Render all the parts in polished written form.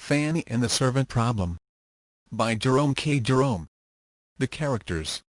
Fanny and the Servant Problem. By Jerome K. Jerome. The characters: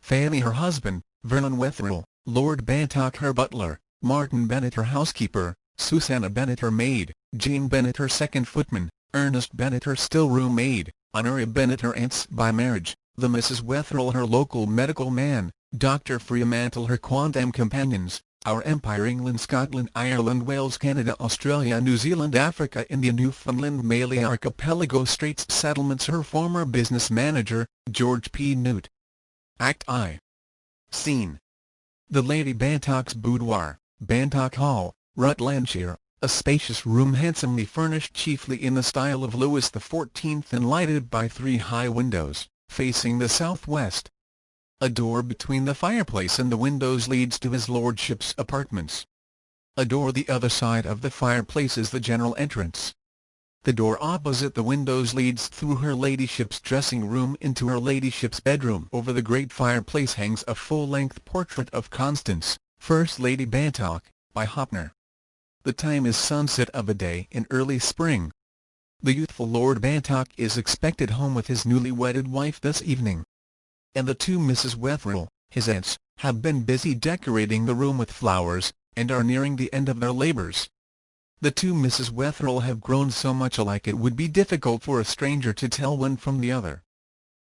Fanny her husband, Vernon Wetherill, Lord Bantock her butler, Martin Bennet her housekeeper, Susanna Bennet her maid, Jane Bennet her second footman, Ernest Bennet her still-room maid, Honoria Bennet her aunts by marriage, the Mrs. Wetherill her local medical man, Dr. Fremantle her quondam companions, our empire England Scotland Ireland Wales Canada Australia New Zealand Africa India Newfoundland Malay Archipelago Straits Settlements her former business manager, George P. Newt. Act I. Scene: the Lady Bantock's boudoir, Bantock Hall, Rutlandshire, a spacious room handsomely furnished chiefly in the style of Louis XIV and lighted by 3 high windows, facing the southwest. A door between the fireplace and the windows leads to his lordship's apartments. A door the other side of the fireplace is the general entrance. The door opposite the windows leads through her ladyship's dressing-room into her ladyship's bedroom. Over the great fireplace hangs a full-length portrait of Constance, First Lady Bantock, by Hoppner. The time is sunset of a day in early spring. The youthful Lord Bantock is expected home with his newly wedded wife this evening, and the 2 Mrs. Wetherill, his aunts, have been busy decorating the room with flowers, and are nearing the end of their labours. The 2 Mrs. Wetherill have grown so much alike it would be difficult for a stranger to tell one from the other.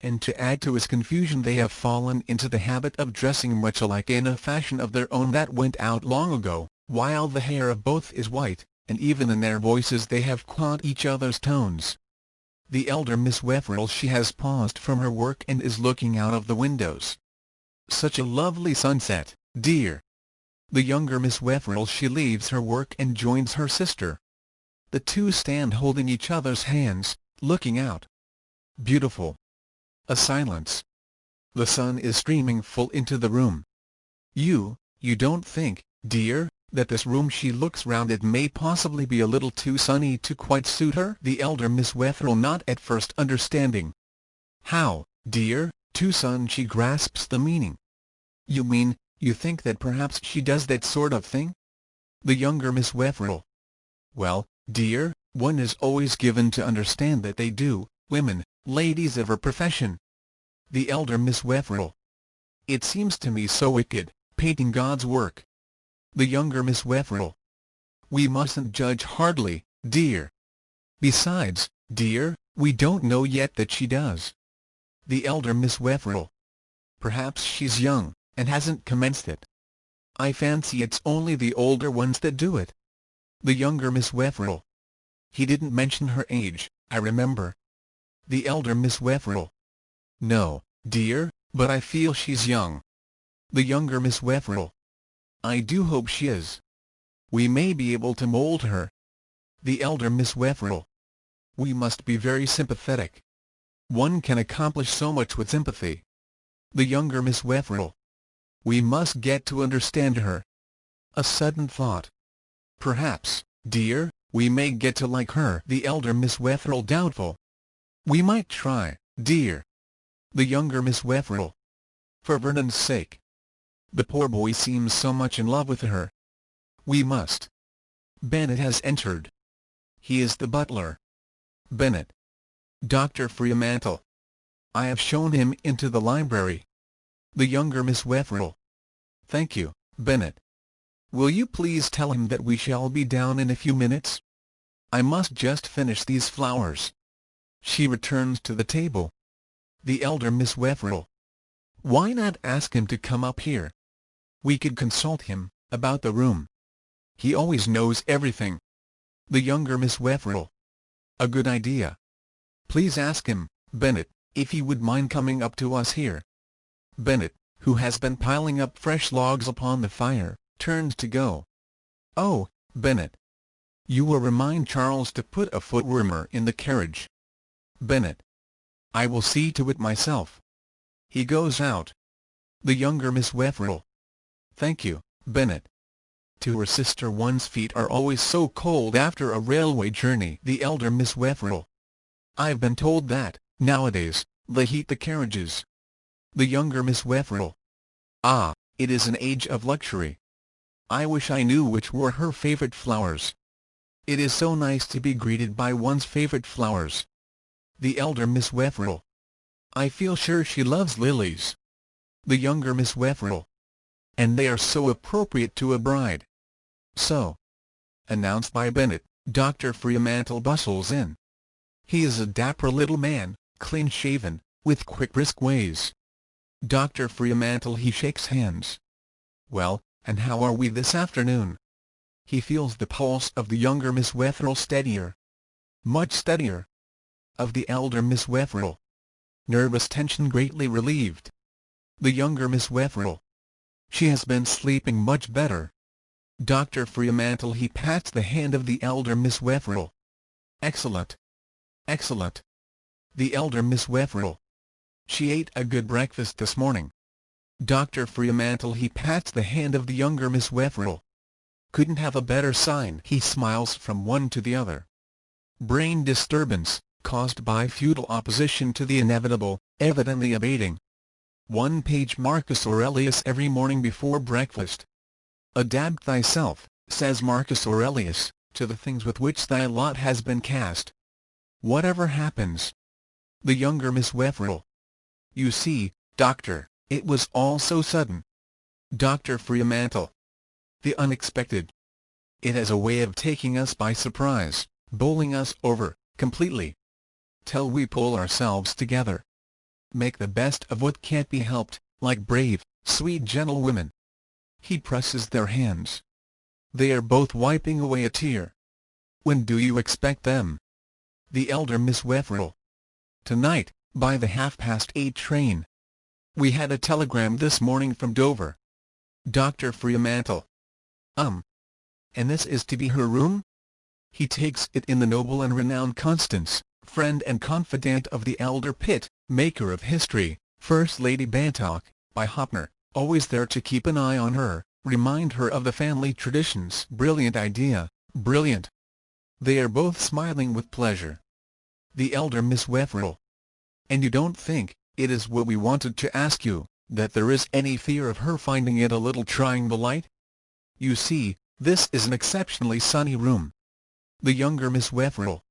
And to add to his confusion they have fallen into the habit of dressing much alike in a fashion of their own that went out long ago, while the hair of both is white, and even in their voices they have caught each other's tones. The elder Miss Wetherill she has paused from her work and is looking out of the windows. Such a lovely sunset, dear. The younger Miss Wetherill she leaves her work and joins her sister. The 2 stand holding each other's hands, looking out. Beautiful. A silence. The sun is streaming full into the room. You don't think, dear, that this room she looks round it may possibly be a little too sunny to quite suit her? The elder Miss Wetherill not at first understanding. How, dear, too sun? She grasps the meaning. You mean, you think that perhaps she does that sort of thing? The younger Miss Wetherill. Well, dear, one is always given to understand that they do, women, ladies of her profession. The elder Miss Wetherill. It seems to me so wicked, painting God's work. The younger Miss Wetherill. We mustn't judge hardly, dear. Besides, dear, we don't know yet that she does. The elder Miss Wetherill. Perhaps she's young, and hasn't commenced it. I fancy it's only the older ones that do it. The younger Miss Wetherill. He didn't mention her age, I remember. The elder Miss Wetherill. No, dear, but I feel she's young. The younger Miss Wetherill. I do hope she is. We may be able to mould her. The elder Miss Wetherill. We must be very sympathetic. One can accomplish so much with sympathy. The younger Miss Wetherill. We must get to understand her. A sudden thought. Perhaps, dear, we may get to like her. The elder Miss Wetherill doubtful. We might try, dear. The younger Miss Wetherill. For Vernon's sake. The poor boy seems so much in love with her. We must. Bennet has entered. He is the butler. Bennet. Dr. Fremantle. I have shown him into the library. The younger Miss Wetherill. Thank you, Bennet. Will you please tell him that we shall be down in a few minutes? I must just finish these flowers. She returns to the table. The elder Miss Wetherill. Why not ask him to come up here? We could consult him about the room. He always knows everything. The younger Miss Wetherill. A good idea. Please ask him, Bennet, if he would mind coming up to us here. Bennet, who has been piling up fresh logs upon the fire, turns to go. Oh, Bennet. You will remind Charles to put a foot warmer in the carriage. Bennet. I will see to it myself. He goes out. The younger Miss Wetherill. Thank you, Bennet. To her sister. One's feet are always so cold after a railway journey. The elder Miss Wetherill. I've been told that, nowadays, they heat the carriages. The younger Miss Wetherill. Ah, it is an age of luxury. I wish I knew which were her favourite flowers. It is so nice to be greeted by one's favorite flowers. The elder Miss Wetherill. I feel sure she loves lilies. The younger Miss Wetherill. And they are so appropriate to a bride. So, announced by Bennett, Dr. Fremantle bustles in. He is a dapper little man, clean-shaven, with quick brisk ways. Dr. Fremantle, he shakes hands. Well, and how are we this afternoon? He feels the pulse of the younger Miss Wetherill steadier. Much steadier. Of the elder Miss Wetherill. Nervous tension greatly relieved. The younger Miss Wetherill. She has been sleeping much better. Dr. Fremantle, he pats the hand of the elder Miss Wetherill. Excellent. Excellent. The elder Miss Wetherill. She ate a good breakfast this morning. Dr. Fremantle, he pats the hand of the younger Miss Wetherill. Couldn't have a better sign. He smiles from one to the other. Brain disturbance, caused by futile opposition to the inevitable, evidently abating. 1-page Marcus Aurelius every morning before breakfast. Adapt thyself, says Marcus Aurelius, to the things with which thy lot has been cast. Whatever happens. The younger Miss Wetherill. You see, Doctor, it was all so sudden. Dr. Fremantle. The unexpected. It has a way of taking us by surprise, bowling us over, completely. Till we pull ourselves together. Make the best of what can't be helped, like brave, sweet gentlewomen. He presses their hands. They are both wiping away a tear. When do you expect them? The elder Miss Wetherill. Tonight, by the 8:30 train. We had a telegram this morning from Dover. Dr. Fremantle. And this is to be her room? He takes it in the noble and renowned Constance, friend and confidant of the elder Pitt, maker of history, First Lady Bantock, by Hoppner, always there to keep an eye on her, remind her of the family traditions. Brilliant idea, brilliant. They are both smiling with pleasure. The elder Miss Wetherill. And you don't think, it is what we wanted to ask you, that there is any fear of her finding it a little trying the light? You see, this is an exceptionally sunny room. The younger Miss Wetherill.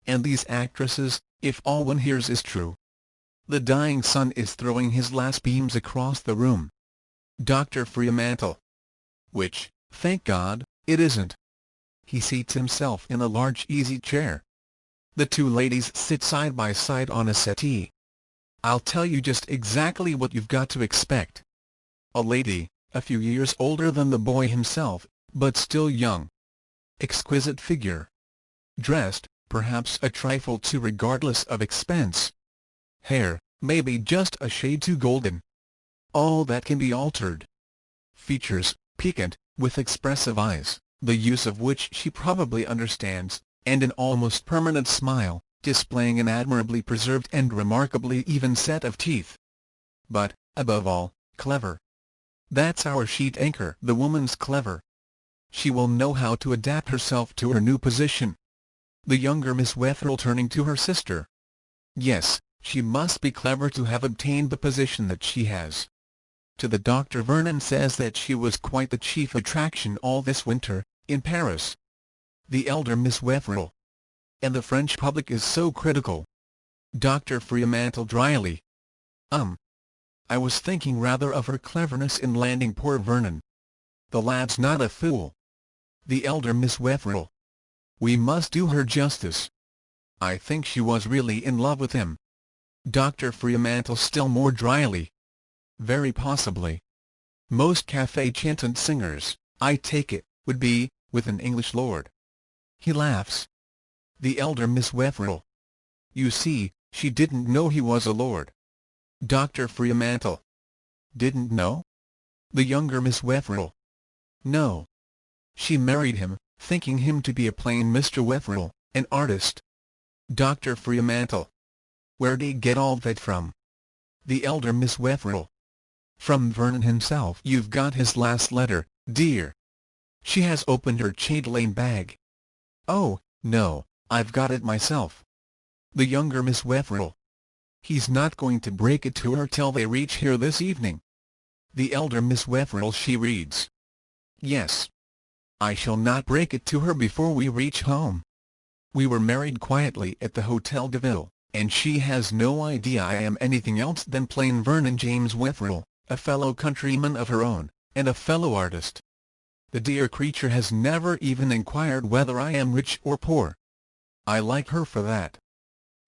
And these actresses, if all one hears is true. The dying sun is throwing his last beams across the room. Dr. Fremantle. Which, thank God, it isn't. He seats himself in a large easy chair. The two ladies sit side by side on a settee. I'll tell you just exactly what you've got to expect. A lady, a few years older than the boy himself, but still young. Exquisite figure. Dressed, perhaps a trifle too regardless of expense. Hair, maybe just a shade too golden. All that can be altered. Features, piquant, with expressive eyes, the use of which she probably understands, and an almost permanent smile, displaying an admirably preserved and remarkably even set of teeth. But, above all, clever. That's our sheet anchor. The woman's clever. She will know how to adapt herself to her new position. The younger Miss Wetherill, turning to her sister. Yes, she must be clever to have obtained the position that she has. To the doctor, Vernon says that she was quite the chief attraction all this winter, in Paris. The elder Miss Wetherill. And the French public is so critical. Dr. Fremantle dryly. I was thinking rather of her cleverness in landing poor Vernon. The lad's not a fool. The elder Miss Wetherill. We must do her justice. I think she was really in love with him. Dr. Fremantle still more dryly. Very possibly. Most café chantant singers, I take it, would be, with an English lord. He laughs. The elder Miss Wetherill. You see, she didn't know he was a lord. Dr. Fremantle. Didn't know? The younger Miss Wetherill. No. She married him, thinking him to be a plain Mr. Wetherill, an artist. Dr. Fremantle. Where'd he get all that from? The elder Miss Wetherill. From Vernon himself. You've got his last letter, dear. She has opened her chatelaine bag. Oh, no, I've got it myself. The younger Miss Wetherill. He's not going to break it to her till they reach here this evening. The elder Miss Wetherill. She reads. Yes. I shall not break it to her before we reach home. We were married quietly at the Hotel de Ville, and she has no idea I am anything else than plain Vernon James Wetherell, a fellow countryman of her own, and a fellow artist. The dear creature has never even inquired whether I am rich or poor. I like her for that.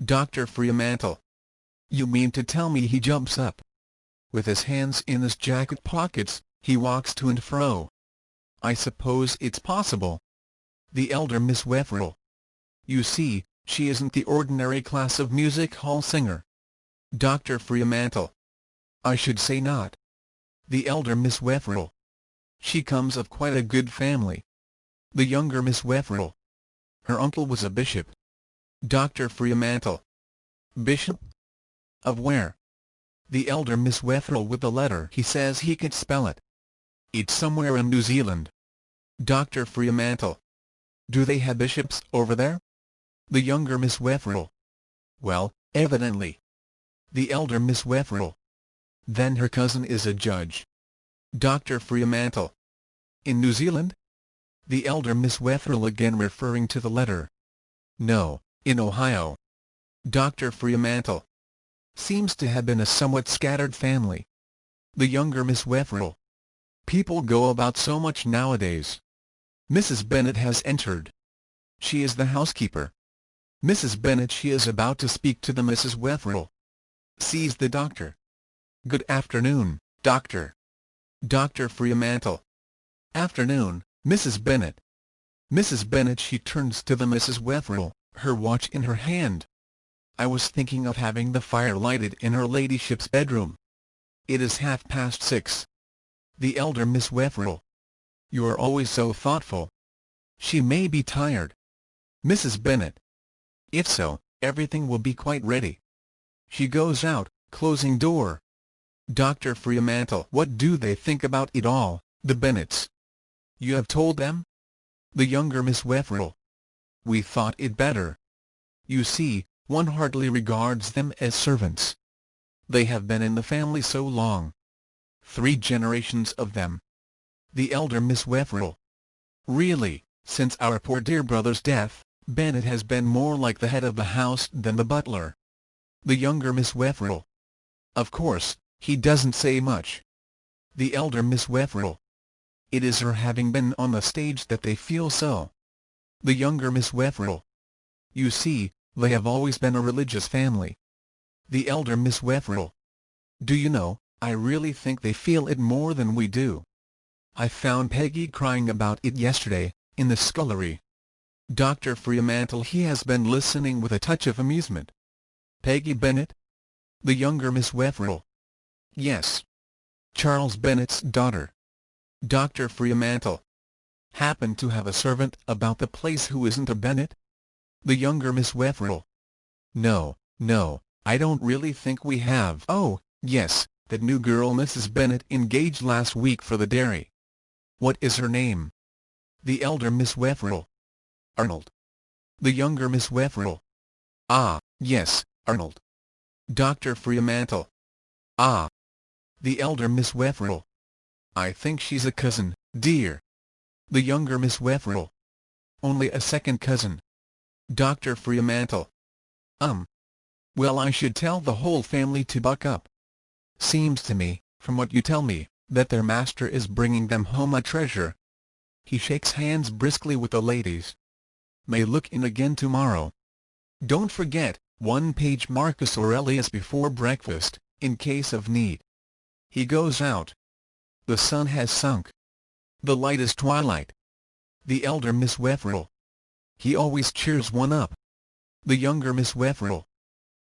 Dr. Fremantle. You mean to tell me? He jumps up. With his hands in his jacket pockets, he walks to and fro. I suppose it's possible. The elder Miss Wetherell. You see, she isn't the ordinary class of music hall singer. Dr. Fremantle. I should say not. The elder Miss Wetherell. She comes of quite a good family. The younger Miss Wetherell. Her uncle was a bishop. Dr. Fremantle. Bishop? Of where? The elder Miss Wetherell with the letter. He says he can spell it. It's somewhere in New Zealand. Dr. Fremantle. Do they have bishops over there? The younger Miss Wetherell. Well, evidently. The elder Miss Wetherell. Then her cousin is a judge. Dr. Fremantle. In New Zealand? The elder Miss Wetherell, again referring to the letter. No, in Ohio. Dr. Fremantle. Seems to have been a somewhat scattered family. The younger Miss Wetherell. People go about so much nowadays. Mrs. Bennet has entered. She is the housekeeper. Mrs. Bennet. She is about to speak to the Mrs. Wetherell. Sees the doctor. Good afternoon, doctor. Dr. Fremantle. Afternoon, Mrs. Bennet. Mrs. Bennet. She turns to the Mrs. Wetherell, her watch in her hand. I was thinking of having the fire lighted in her ladyship's bedroom. It is 6:30. The elder Miss Wetherell. You are always so thoughtful. She may be tired. Mrs. Bennet. If so, everything will be quite ready. She goes out, closing door. Dr. Fremantle. What do they think about it all, the Bennets? You have told them? The younger Miss Wetherell. We thought it better. You see, one hardly regards them as servants. They have been in the family so long. 3 generations of them. The elder Miss Wetherell. Really, since our poor dear brother's death, Bennet has been more like the head of the house than the butler. The younger Miss Wetherell. Of course, he doesn't say much. The elder Miss Wetherell. It is her having been on the stage that they feel so. The younger Miss Wetherell. You see, they have always been a religious family. The elder Miss Wetherell. Do you know, I really think they feel it more than we do. I found Peggy crying about it yesterday, in the scullery. Dr. Fremantle. He has been listening with a touch of amusement. Peggy Bennet? The younger Miss Wetherell. Yes. Charles Bennet's daughter. Dr. Fremantle. Happen to have a servant about the place who isn't a Bennet? The younger Miss Wetherell. No, no, I don't really think we have. Oh, yes, that new girl Mrs. Bennet engaged last week for the dairy. What is her name? The elder Miss Wetherell. Arnold. The younger Miss Wetherell. Ah, yes, Arnold. Dr. Fremantle. Ah. The elder Miss Wetherell. I think she's a cousin, dear. The younger Miss Wetherell. Only a second cousin. Dr. Fremantle. Well, I should tell the whole family to buck up. Seems to me, from what you tell me, that their master is bringing them home a treasure. He shakes hands briskly with the ladies. May look in again tomorrow. Don't forget, 1 page Marcus Aurelius before breakfast, in case of need. He goes out. The sun has sunk. The light is twilight. The elder Miss Wetherell. He always cheers one up. The younger Miss Wetherell.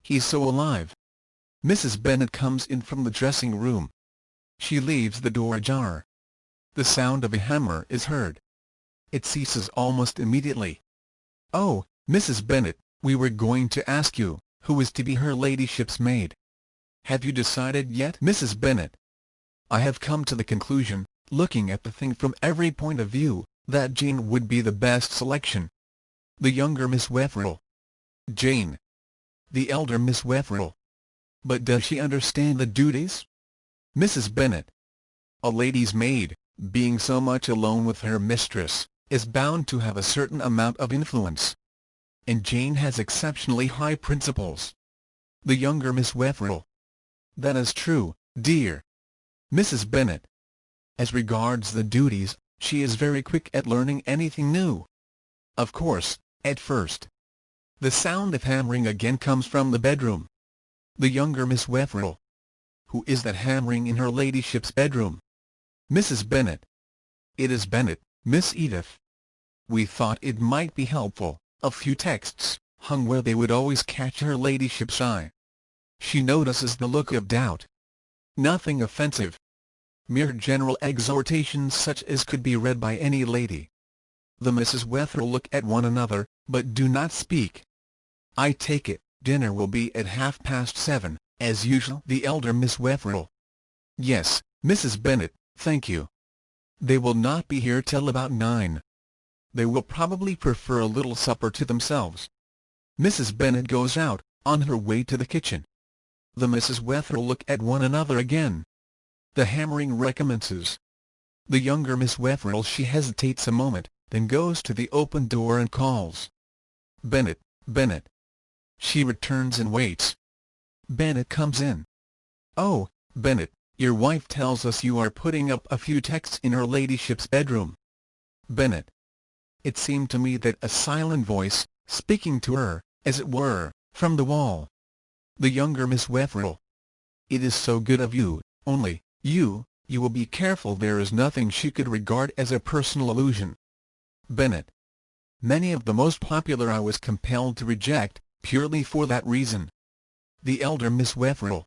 He's so alive. Mrs. Bennet comes in from the dressing-room. She leaves the door ajar. The sound of a hammer is heard. It ceases almost immediately. Oh, Mrs. Bennet, we were going to ask you, who is to be her ladyship's maid? Have you decided yet, Mrs. Bennet? I have come to the conclusion, looking at the thing from every point of view, that Jane would be the best selection. The younger Miss Wetherell. Jane. The elder Miss Wetherell. But does she understand the duties? Mrs. Bennet. A lady's maid, Being so much alone with her mistress is bound to have a certain amount of influence. And Jane has exceptionally high principles. The younger Miss Wetherell. That is true, dear Mrs. Bennet. As regards the duties, she is very quick at learning anything new. Of course, at first. The sound of hammering again comes from the bedroom. The younger Miss Wetherell. Who is that hammering in her ladyship's bedroom? Mrs. Bennet. It is Bennet, Miss Edith. We thought it might be helpful, a few texts, hung where they would always catch her ladyship's eye. She notices the look of doubt. Nothing offensive. Mere general exhortations such as could be read by any lady. The Misses Wetherell look at one another, but do not speak. I take it, dinner will be at 7:30, as usual. The elder Miss Wetherell. Yes, Mrs. Bennet, thank you. They will not be here till about 9. They will probably prefer a little supper to themselves. Mrs. Bennet goes out, on her way to the kitchen. The Misses Wetherell look at one another again. The hammering recommences. The younger Miss Wetherell, she hesitates a moment, then goes to the open door and calls. Bennet, Bennet. She returns and waits. Bennet comes in. Oh, Bennet, your wife tells us you are putting up a few texts in her ladyship's bedroom. Bennet. It seemed to me that a silent voice, speaking to her, as it were, from the wall. The younger Miss Wetherell. It is so good of you, only, you will be careful there is nothing she could regard as a personal allusion. Bennet. Many of the most popular I was compelled to reject, purely for that reason. The elder Miss Wetherell.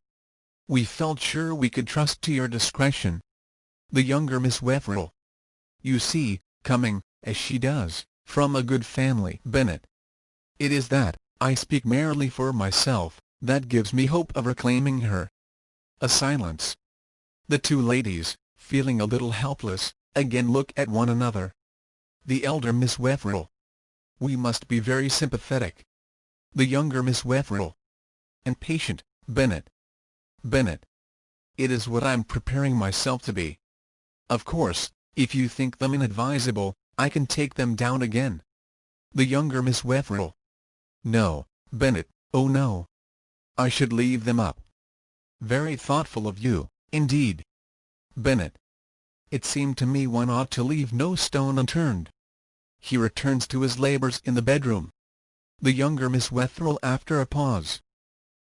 We felt sure we could trust to your discretion. The younger Miss Wetherell. You see, coming, as she does, from a good family. Bennet. It is that, I speak merely for myself, that gives me hope of reclaiming her. A silence. The two ladies, feeling a little helpless, again look at one another. The elder Miss Wetherell. We must be very sympathetic. The younger Miss Wetherell. And patient, Bennet. Bennet. It is what I'm preparing myself to be. Of course, if you think them inadvisable, I can take them down again. The younger Miss Wetherell. No, Bennet, oh no. I should leave them up. Very thoughtful of you, indeed. Bennet. It seemed to me one ought to leave no stone unturned. He returns to his labours in the bedroom. The younger Miss Wetherell after a pause.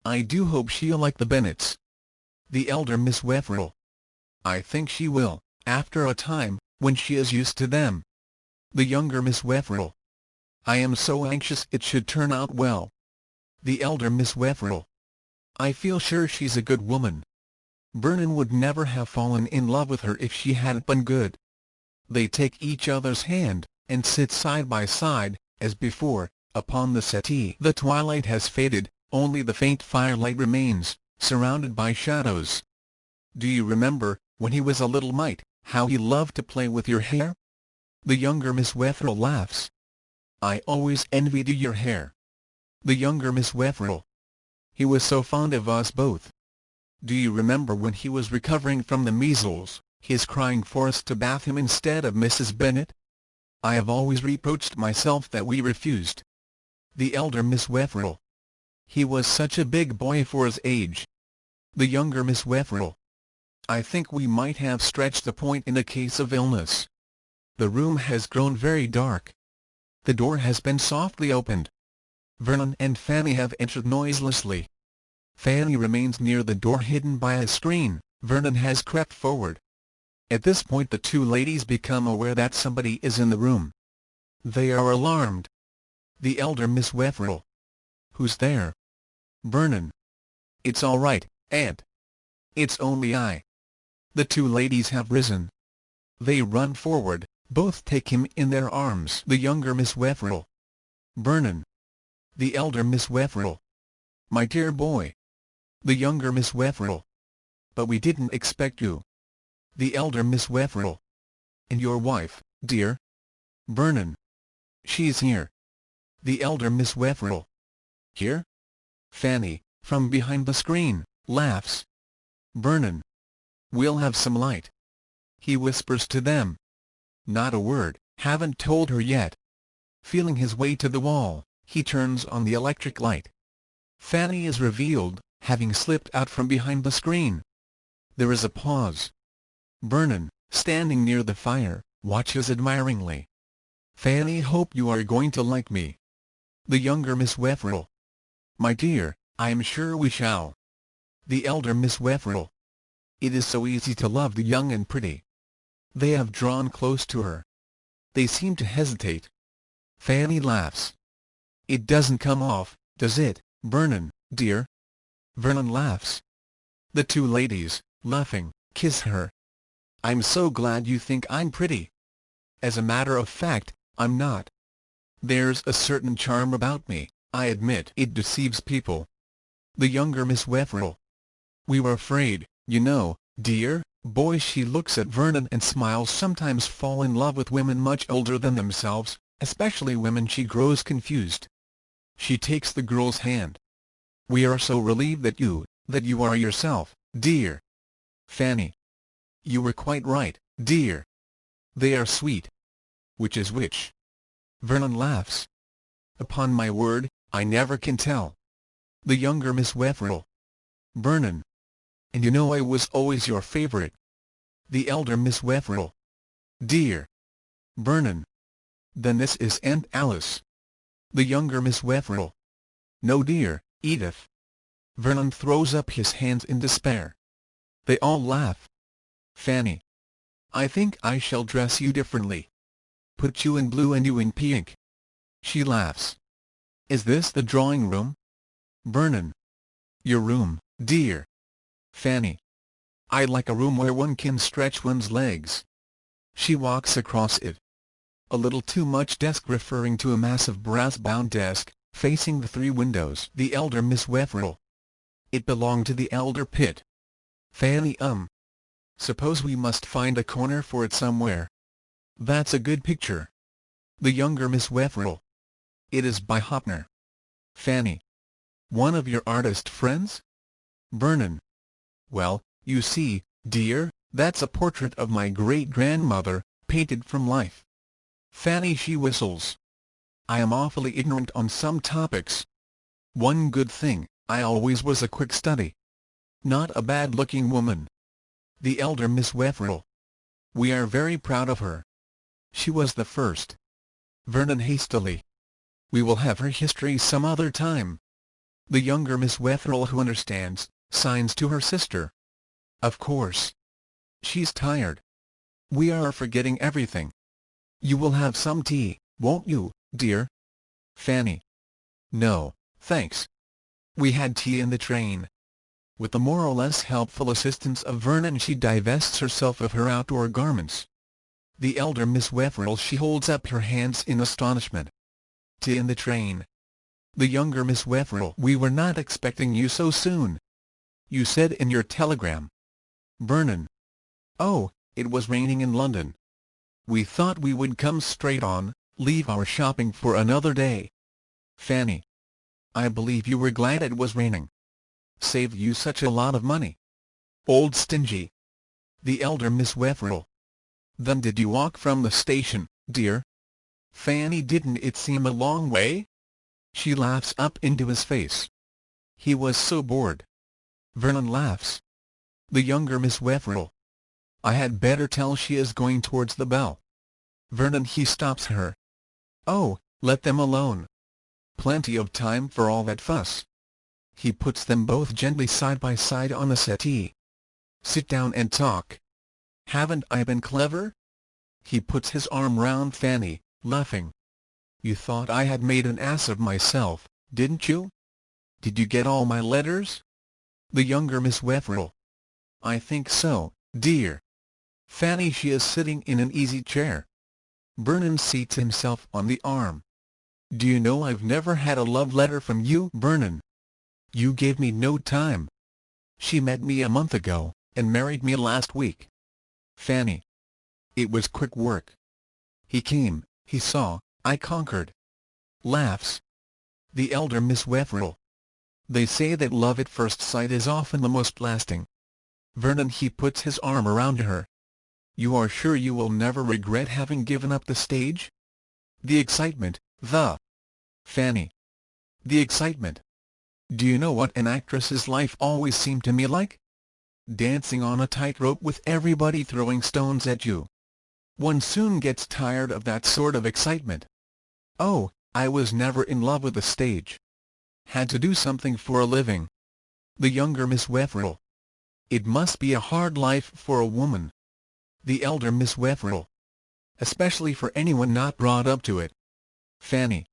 I do hope she'll like the Bennets. The elder Miss Wetherell. I think she will, after a time, when she is used to them. The younger Miss Wetherell. I am so anxious it should turn out well. The elder Miss Wetherell. I feel sure she's a good woman. Vernon would never have fallen in love with her if she hadn't been good. They take each other's hand, and sit side by side, as before, upon the settee. The twilight has faded, only the faint firelight remains, surrounded by shadows. Do you remember, when he was a little mite, how he loved to play with your hair? The younger Miss Wetherell laughs. I always envied you your hair. The younger Miss Wetherell. He was so fond of us both. Do you remember when he was recovering from the measles, his crying for us to bath him instead of Mrs. Bennet? I have always reproached myself that we refused. The elder Miss Wetherell. He was such a big boy for his age. The younger Miss Wetherell. I think we might have stretched the point in a case of illness. The room has grown very dark. The door has been softly opened. Vernon and Fanny have entered noiselessly. Fanny remains near the door hidden by a screen. Vernon has crept forward. At this point the two ladies become aware that somebody is in the room. They are alarmed. The elder Miss Wetherell. Who's there? Vernon. It's all right, Aunt. It's only I. The two ladies have risen. They run forward, both take him in their arms. The younger Miss Wetherell. Vernon. The elder Miss Wetherell. My dear boy. The younger Miss Wetherell. But we didn't expect you. The elder Miss Wetherell. And your wife, dear? Vernon. She's here. The elder Miss Wetherell. Here? Fanny, from behind the screen, laughs. Vernon. We'll have some light. He whispers to them. Not a word, haven't told her yet. Feeling his way to the wall, he turns on the electric light. Fanny is revealed, having slipped out from behind the screen. There is a pause. Vernon, standing near the fire, watches admiringly. Fanny, hope you are going to like me. The younger Miss Wetherell. My dear, I am sure we shall. The elder Miss Wetherell. It is so easy to love the young and pretty. They have drawn close to her. They seem to hesitate. Fanny laughs. It doesn't come off, does it, Vernon, dear? Vernon laughs. The two ladies, laughing, kiss her. I'm so glad you think I'm pretty. As a matter of fact, I'm not. There's a certain charm about me, I admit it deceives people. The younger Miss Wetherell. We were afraid, you know, dear boy. She looks at Vernon and smiles. Sometimes fall in love with women much older than themselves, especially women. She grows confused. She takes the girl's hand. We are so relieved that you are yourself, dear. Fanny. You were quite right, dear. They are sweet. Which is which? Vernon laughs. Upon my word, I never can tell. The younger Miss Wetherell. Vernon. And you know I was always your favorite. The elder Miss Wetherell. Dear. Vernon. Then this is Aunt Alice. The younger Miss Wetherell. No, dear, Edith. Vernon throws up his hands in despair. They all laugh. Fanny. I think I shall dress you differently. Put you in blue and you in pink. She laughs. Is this the drawing room? Vernon. Your room, dear. Fanny. I like a room where one can stretch one's legs. She walks across it. A little too much desk, referring to a massive brass-bound desk, facing the three windows. The elder Miss Wetherell. It belonged to the elder Pitt. Fanny. Suppose we must find a corner for it somewhere. That's a good picture. The younger Miss Wetherell. It is by Hoppner. Fanny. One of your artist friends? Vernon. Well, you see, dear, that's a portrait of my great-grandmother, painted from life. Fanny. She whistles. I am awfully ignorant on some topics. One good thing, I always was a quick study. Not a bad-looking woman. The elder Miss Wetherell. We are very proud of her. She was the first. Vernon hastily. We will have her history some other time. The younger Miss Wetherell, who understands, signs to her sister. Of course. She's tired. We are forgetting everything. You will have some tea, won't you, dear? Fanny. No, thanks. We had tea in the train. With the more or less helpful assistance of Vernon, she divests herself of her outdoor garments. The elder Miss Wetherell. She holds up her hands in astonishment. Tea in the train. The younger Miss Wetherell. We were not expecting you so soon. You said in your telegram. Vernon. Oh, it was raining in London. We thought we would come straight on, leave our shopping for another day. Fanny. I believe you were glad it was raining. Saved you such a lot of money. Old stingy. The elder Miss Wetherell. Then did you walk from the station, dear? Fanny. Didn't it seem a long way? She laughs up into his face. He was so bored. Vernon laughs. The younger Miss Wetherell. I had better tell. She is going towards the bell. Vernon. He stops her. Oh, let them alone. Plenty of time for all that fuss. He puts them both gently side by side on the settee. Sit down and talk. Haven't I been clever? He puts his arm round Fanny, laughing. You thought I had made an ass of myself, didn't you? Did you get all my letters? The younger Miss Wetherell. I think so, dear. Fanny. She is sitting in an easy chair. Vernon seats himself on the arm. Do you know I've never had a love letter from you, Vernon? You gave me no time. She met me a month ago, and married me last week. Fanny. It was quick work. He came, he saw, I conquered. Laughs. The elder Miss Wetherell. They say that love at first sight is often the most lasting. Vernon. He puts his arm around her. You are sure you will never regret having given up the stage? The excitement, Fanny. The excitement. Do you know what an actress's life always seemed to me like? Dancing on a tightrope with everybody throwing stones at you. One soon gets tired of that sort of excitement. Oh, I was never in love with the stage. Had to do something for a living. The younger Miss Wetherell. It must be a hard life for a woman. The elder Miss Wetherell. Especially for anyone not brought up to it. Fanny.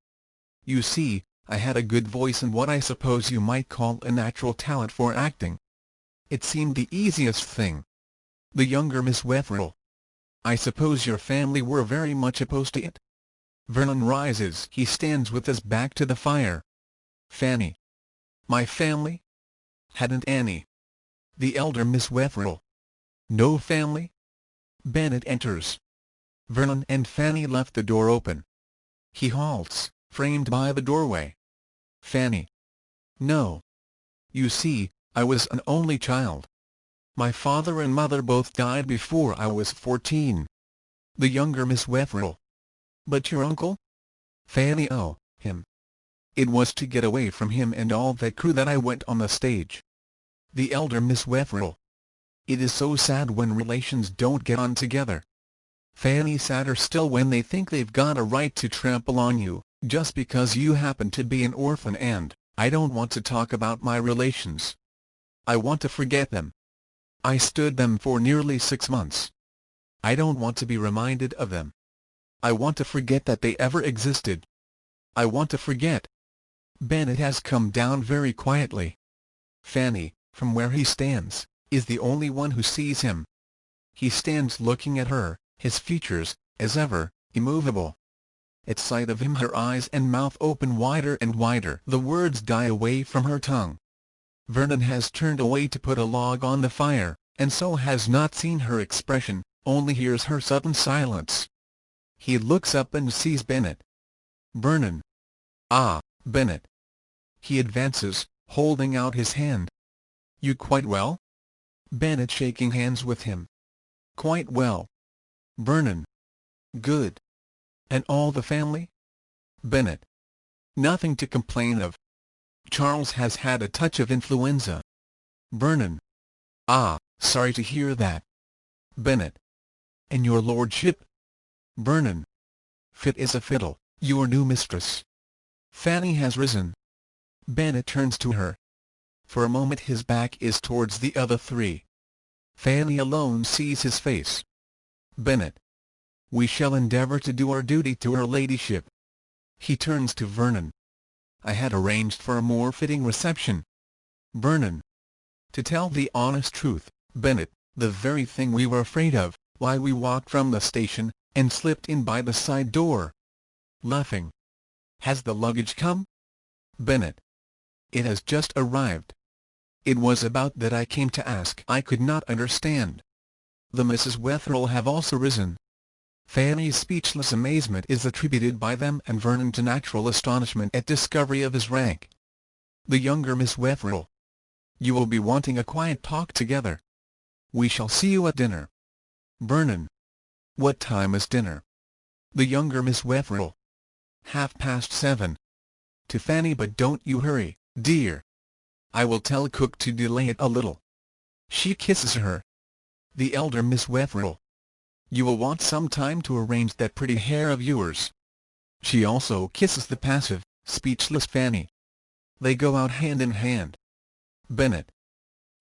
You see, I had a good voice and what I suppose you might call a natural talent for acting. It seemed the easiest thing. The younger Miss Wetherell. I suppose your family were very much opposed to it? Vernon rises. He stands with his back to the fire. Fanny. My family? Hadn't any. The elder Miss Wetherell. No family? Bennet enters. Vernon and Fanny left the door open. He halts, framed by the doorway. Fanny. No. You see, I was an only child. My father and mother both died before I was 14. The younger Miss Wetherell. But your uncle? Fanny. Oh, him. It was to get away from him and all that crew that I went on the stage. The elder Miss Wetherell. It is so sad when relations don't get on together. Fanny. Sadder still when they think they've got a right to trample on you, just because you happen to be an orphan, and I don't want to talk about my relations. I want to forget them. I stood them for nearly 6 months. I don't want to be reminded of them. I want to forget that they ever existed. I want to forget. Bennet has come down very quietly. Fanny, from where he stands, is the only one who sees him. He stands looking at her, his features, as ever, immovable. At sight of him her eyes and mouth open wider and wider. The words die away from her tongue. Vernon has turned away to put a log on the fire, and so has not seen her expression, only hears her sudden silence. He looks up and sees Bennet. Vernon. Ah, Bennet. He advances, holding out his hand. You quite well? Bennet shaking hands with him. Quite well. Vernon. Good. And all the family? Bennet. Nothing to complain of. Charles has had a touch of influenza. Vernon. Ah, sorry to hear that. Bennet. And your lordship? Vernon. Fit as a fiddle, your new mistress. Fanny has risen. Bennet turns to her. For a moment his back is towards the other three. Fanny alone sees his face. Bennet. We shall endeavour to do our duty to her ladyship. He turns to Vernon. I had arranged for a more fitting reception. Vernon. To tell the honest truth, Bennet, the very thing we were afraid of, why we walked from the station, and slipped in by the side door. Laughing. Has the luggage come? Bennet. It has just arrived. It was about that I came to ask. I could not understand. The Mrs. Wetherell have also risen. Fanny's speechless amazement is attributed by them and Vernon to natural astonishment at discovery of his rank. The younger Miss Wetherell. You will be wanting a quiet talk together. We shall see you at dinner. Vernon. What time is dinner? The younger Miss Wetherell. 7:30. To Fanny. But don't you hurry, dear. I will tell cook to delay it a little. She kisses her. The elder Miss Wetherell. You will want some time to arrange that pretty hair of yours. She also kisses the passive, speechless Fanny. They go out hand in hand. Bennet.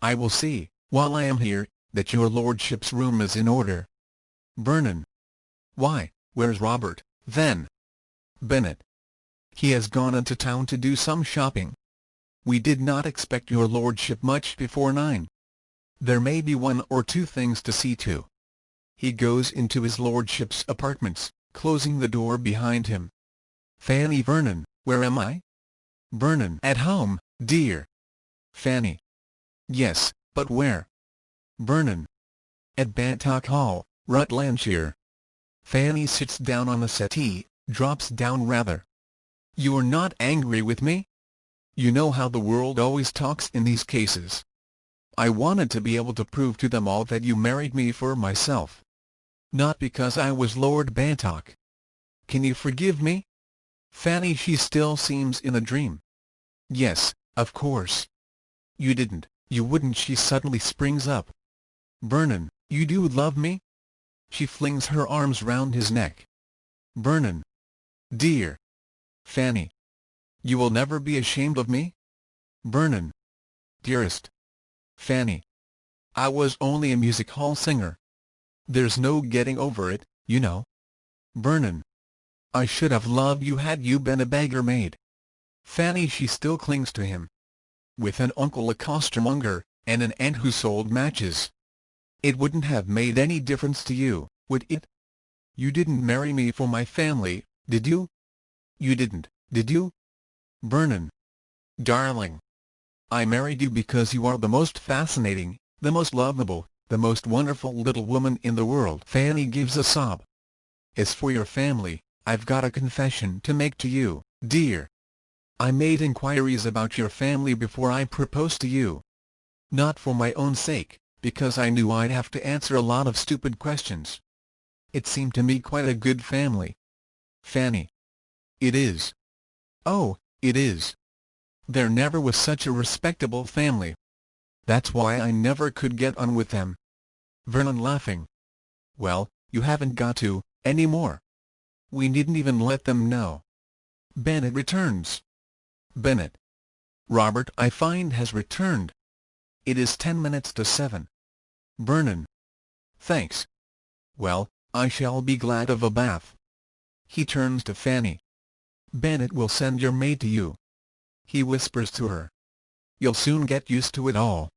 I will see, while I am here, that your lordship's room is in order. Vernon. Why, where's Robert, then? Bennet. He has gone into town to do some shopping. We did not expect your lordship much before 9. There may be 1 or 2 things to see to. He goes into his lordship's apartments, closing the door behind him. Fanny. Vernon. Where am I? Vernon. At home, dear. Fanny. Yes, but where? Vernon. At Bantock Hall, Rutlandshire. Fanny sits down on the settee, drops down rather. You're not angry with me? You know how the world always talks in these cases. I wanted to be able to prove to them all that you married me for myself. Not because I was Lord Bantock. Can you forgive me? Fanny, she still seems in a dream. Yes, of course. You didn't, you wouldn't. She suddenly springs up. Vernon, you do love me? She flings her arms round his neck. Vernon. Dear. Fanny. You will never be ashamed of me? Vernon. Dearest. Fanny. I was only a music hall singer. There's no getting over it, you know. Vernon. I should have loved you had you been a beggar maid. Fanny, she still clings to him. With an uncle a costermonger, and an aunt who sold matches. It wouldn't have made any difference to you, would it? You didn't marry me for my family, did you? You didn't, did you? Vernon. Darling. I married you because you are the most fascinating, the most lovable, the most wonderful little woman in the world. Fanny gives a sob. As for your family, I've got a confession to make to you, dear. I made inquiries about your family before I proposed to you. Not for my own sake, because I knew I'd have to answer a lot of stupid questions. It seemed to me quite a good family. Fanny. It is. Oh, it is. There never was such a respectable family. That's why I never could get on with them. Vernon, laughing. Well, you haven't got to, any more. We needn't even let them know. Bennett returns. Bennett. Robert, I find, has returned. It is 10 minutes to 7. Vernon. Thanks. Well, I shall be glad of a bath. He turns to Fanny. Bennett will send your maid to you. He whispers to her. You'll soon get used to it all.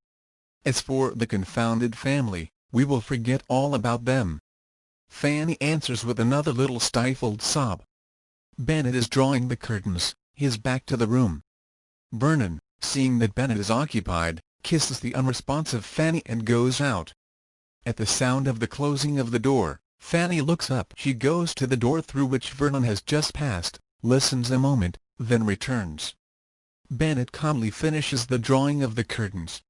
As for the confounded family, we will forget all about them. Fanny answers with another little stifled sob. Bennett is drawing the curtains, his back to the room. Vernon, seeing that Bennett is occupied, kisses the unresponsive Fanny and goes out. At the sound of the closing of the door, Fanny looks up. She goes to the door through which Vernon has just passed, listens a moment, then returns. Bennett calmly finishes the drawing of the curtains.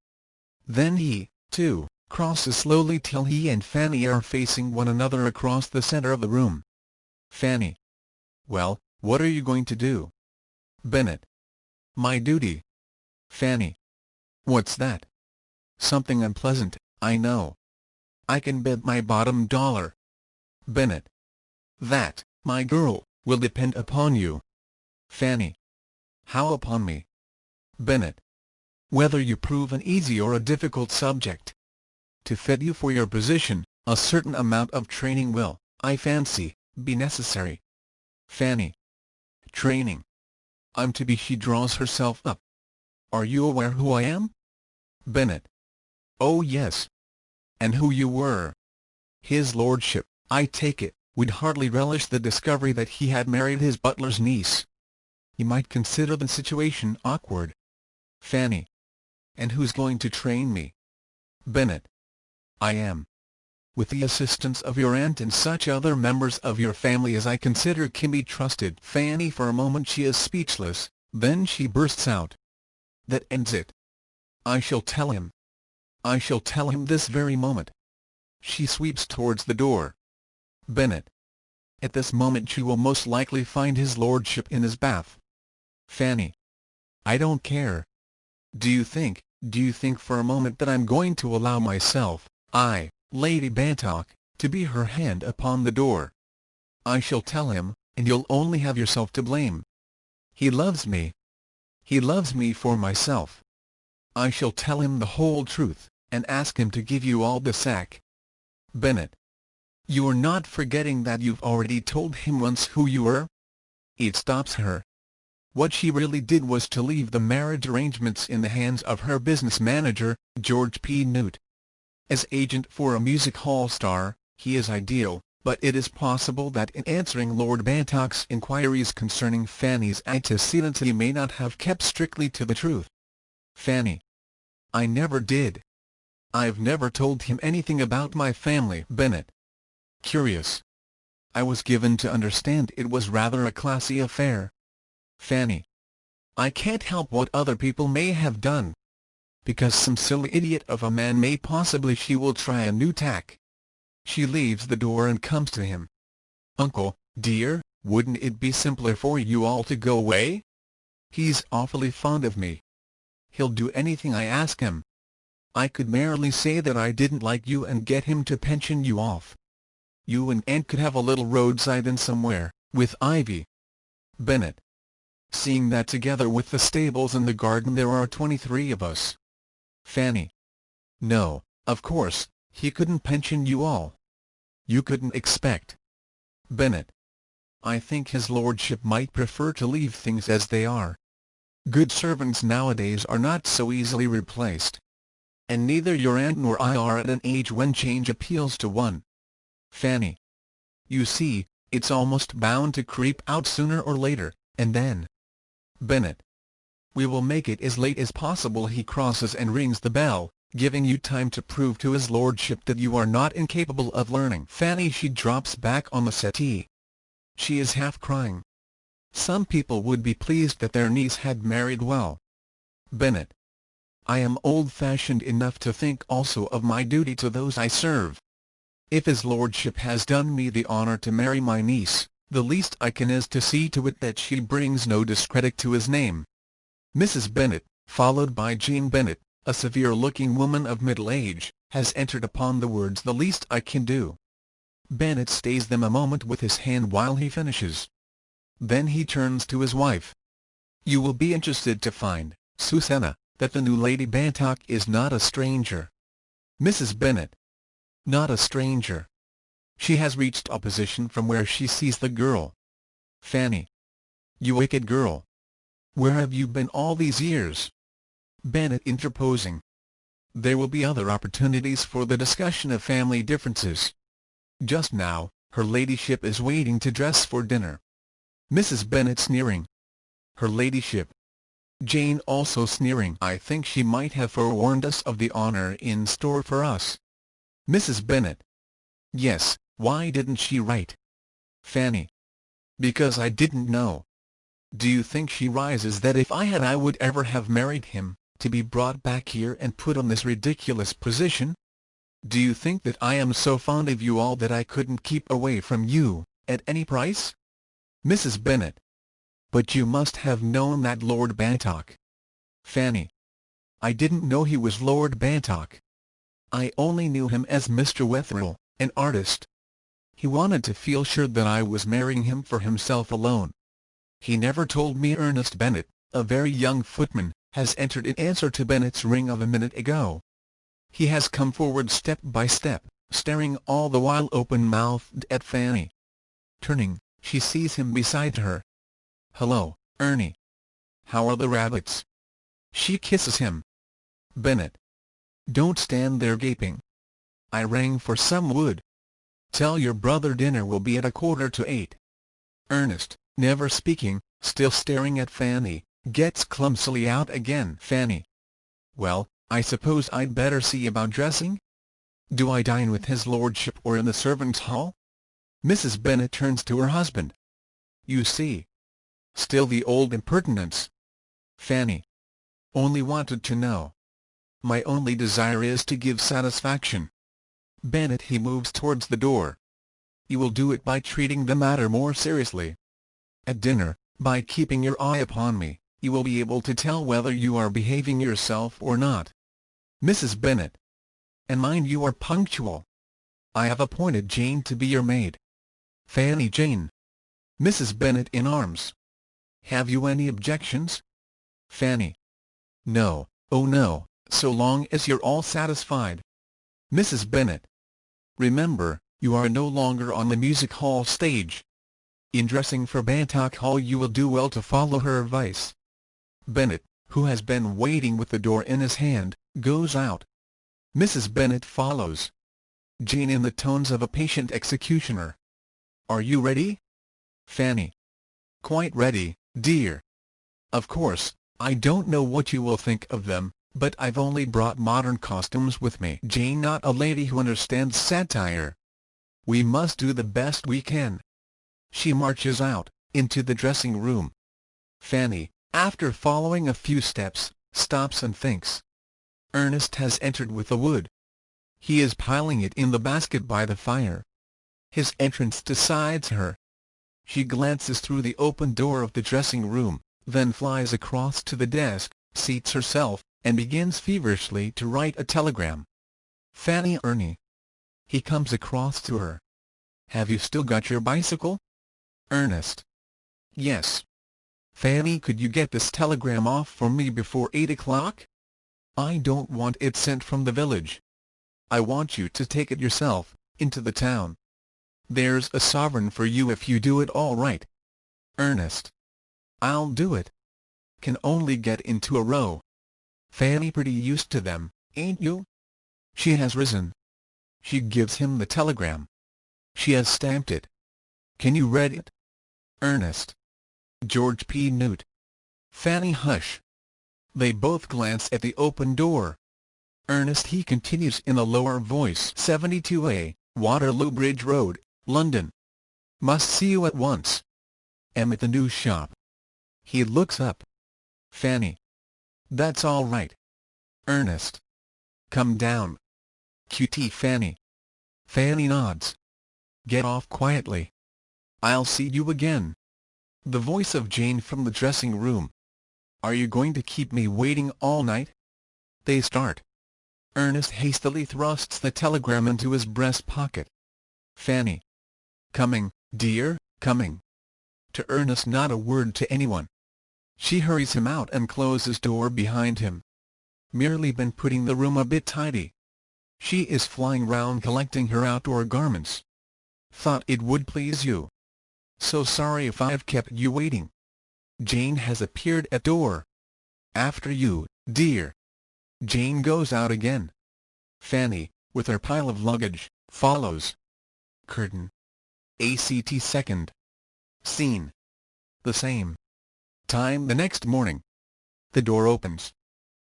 Then he, too, crosses slowly till he and Fanny are facing one another across the center of the room. Fanny. Well, what are you going to do? Bennett. My duty. Fanny. What's that? Something unpleasant, I know. I can bet my bottom dollar. Bennett. That, my girl, will depend upon you. Fanny. How upon me? Bennett. Whether you prove an easy or a difficult subject. To fit you for your position, a certain amount of training will, I fancy, be necessary. Fanny. Training. I'm to be. She draws herself up. Are you aware who I am? Bennett. Oh yes. And who you were. His lordship, I take it, would hardly relish the discovery that he had married his butler's niece. He might consider the situation awkward. Fanny. And who's going to train me? Bennett. I am. With the assistance of your aunt and such other members of your family as I consider can be trusted. Fanny, for a moment she is speechless, then she bursts out. That ends it. I shall tell him. I shall tell him this very moment. She sweeps towards the door. Bennett. At this moment she will most likely find his lordship in his bath. Fanny. I don't care. Do you think for a moment that I'm going to allow myself, Lady Bantock, to be her hand upon the door? I shall tell him, and you'll only have yourself to blame. He loves me. He loves me for myself. I shall tell him the whole truth, and ask him to give you all the sack. Bennett. You're not forgetting that you've already told him once who you were? It stops her. What she really did was to leave the marriage arrangements in the hands of her business manager, George P. Newt. As agent for a music hall star, he is ideal, but it is possible that in answering Lord Bantock's inquiries concerning Fanny's antecedents he may not have kept strictly to the truth. Fanny. I never did. I've never told him anything about my family. Bennett. Curious. I was given to understand it was rather a classy affair. Fanny. I can't help what other people may have done. Because some silly idiot of a man may possibly. She will try a new tack. She leaves the door and comes to him. "Uncle, dear, wouldn't it be simpler for you all to go away? He's awfully fond of me. He'll do anything I ask him. I could merely say that I didn't like you and get him to pension you off. You and Aunt could have a little roadside inn somewhere, with ivy." Bennett. "Seeing that together with the stables and the garden there are 23 of us." Fanny. "No, of course, he couldn't pension you all. You couldn't expect." Bennett. "I think his lordship might prefer to leave things as they are. Good servants nowadays are not so easily replaced. And neither your aunt nor I are at an age when change appeals to one." Fanny. "You see, it's almost bound to creep out sooner or later, and then—" Bennett. "We will make it as late as possible." He crosses and rings the bell, giving you time to prove to his lordship that you are not incapable of learning. Fanny. She drops back on the settee. She is half crying. Some people would be pleased that their niece had married well. Bennett. "I am old-fashioned enough to think also of my duty to those I serve. If his lordship has done me the honour to marry my niece, the least I can is to see to it that she brings no discredit to his name." Mrs. Bennett, followed by Jane Bennett, a severe-looking woman of middle age, has entered upon the words "the least I can do." Bennett stays them a moment with his hand while he finishes. Then he turns to his wife. "You will be interested to find, Susanna, that the new Lady Bantock is not a stranger." Mrs. Bennett. "Not a stranger?" "She has reached opposition from where she sees the girl." Fanny. "You wicked girl! Where have you been all these years?" Bennett interposing. "There will be other opportunities for the discussion of family differences. Just now, her ladyship is waiting to dress for dinner." Mrs. Bennett sneering. "Her ladyship." Jane also sneering. "I think she might have forewarned us of the honour in store for us." Mrs. Bennett. "Yes, why didn't she write?" Fanny. "Because I didn't know. Do you think she rises that if I had I would ever have married him, to be brought back here and put in this ridiculous position? Do you think that I am so fond of you all that I couldn't keep away from you, at any price?" Mrs. Bennett. "But you must have known that Lord Bantock." Fanny. "I didn't know he was Lord Bantock. I only knew him as Mr. Wetherell, an artist. He wanted to feel sure that I was marrying him for himself alone. He never told me." Ernest Bennett, a very young footman, has entered in answer to Bennett's ring of a minute ago. He has come forward step by step, staring all the while open-mouthed at Fanny. Turning, she sees him beside her. "Hello, Ernie. How are the rabbits?" She kisses him. Bennett. "Don't stand there gaping. I rang for some wood. Tell your brother dinner will be at 7:15. Ernest, never speaking, still staring at Fanny, gets clumsily out again. Fanny. "Well, I suppose I'd better see about dressing? Do I dine with his lordship or in the servants' hall?" Mrs. Bennett turns to her husband. "You see. Still the old impertinence." Fanny. "Only wanted to know. My only desire is to give satisfaction." Bennett. He moves towards the door. "You will do it by treating the matter more seriously. At dinner, by keeping your eye upon me, you will be able to tell whether you are behaving yourself or not." Mrs. Bennett. "And mind you are punctual. I have appointed Jane to be your maid." Fanny. Jane. Mrs. Bennett in arms. "Have you any objections?" Fanny. "No, oh no, so long as you're all satisfied." Mrs. Bennett. "Remember, you are no longer on the music hall stage. In dressing for Bantock Hall you will do well to follow her advice." Bennett, who has been waiting with the door in his hand, goes out. Mrs. Bennett follows. Jane in the tones of a patient executioner. "Are you ready?" Fanny. "Quite ready, dear. Of course, I don't know what you will think of them, but I've only brought modern costumes with me." Jane. Not a lady who understands satire. "We must do the best we can." She marches out, into the dressing-room. Fanny, after following a few steps, stops and thinks. Ernest has entered with the wood. He is piling it in the basket by the fire. His entrance decides her. She glances through the open door of the dressing room, then flies across to the desk, seats herself, and begins feverishly to write a telegram. Fanny Ernie. He comes across to her. Have you still got your bicycle? Ernest. Yes. Fanny, could you get this telegram off for me before 8 o'clock? I don't want it sent from the village. I want you to take it yourself, into the town. There's a sovereign for you if you do it all right. Ernest. I'll do it. Can only get into a row. Fanny, pretty used to them, ain't you? She has risen. She gives him the telegram. She has stamped it. Can you read it? Ernest. George P. Newt. Fanny, hush. They both glance at the open door. Ernest, he continues in a lower voice. 72A, Waterloo Bridge Road, London. Must see you at once. Am at the news shop. He looks up. Fanny. That's all right. Ernest. Come down. QT Fanny. Fanny nods. Get off quietly. I'll see you again. The voice of Jane from the dressing room. Are you going to keep me waiting all night? They start. Ernest hastily thrusts the telegram into his breast pocket. Fanny. Coming, dear, coming. To Ernest, not a word to anyone. She hurries him out and closes door behind him. Merely been putting the room a bit tidy. She is flying round collecting her outdoor garments. Thought it would please you. So sorry if I've kept you waiting. Jane has appeared at door. After you, dear. Jane goes out again. Fanny, with her pile of luggage, follows. Curtain. ACT second. Scene. The same. Time the next morning. The door opens.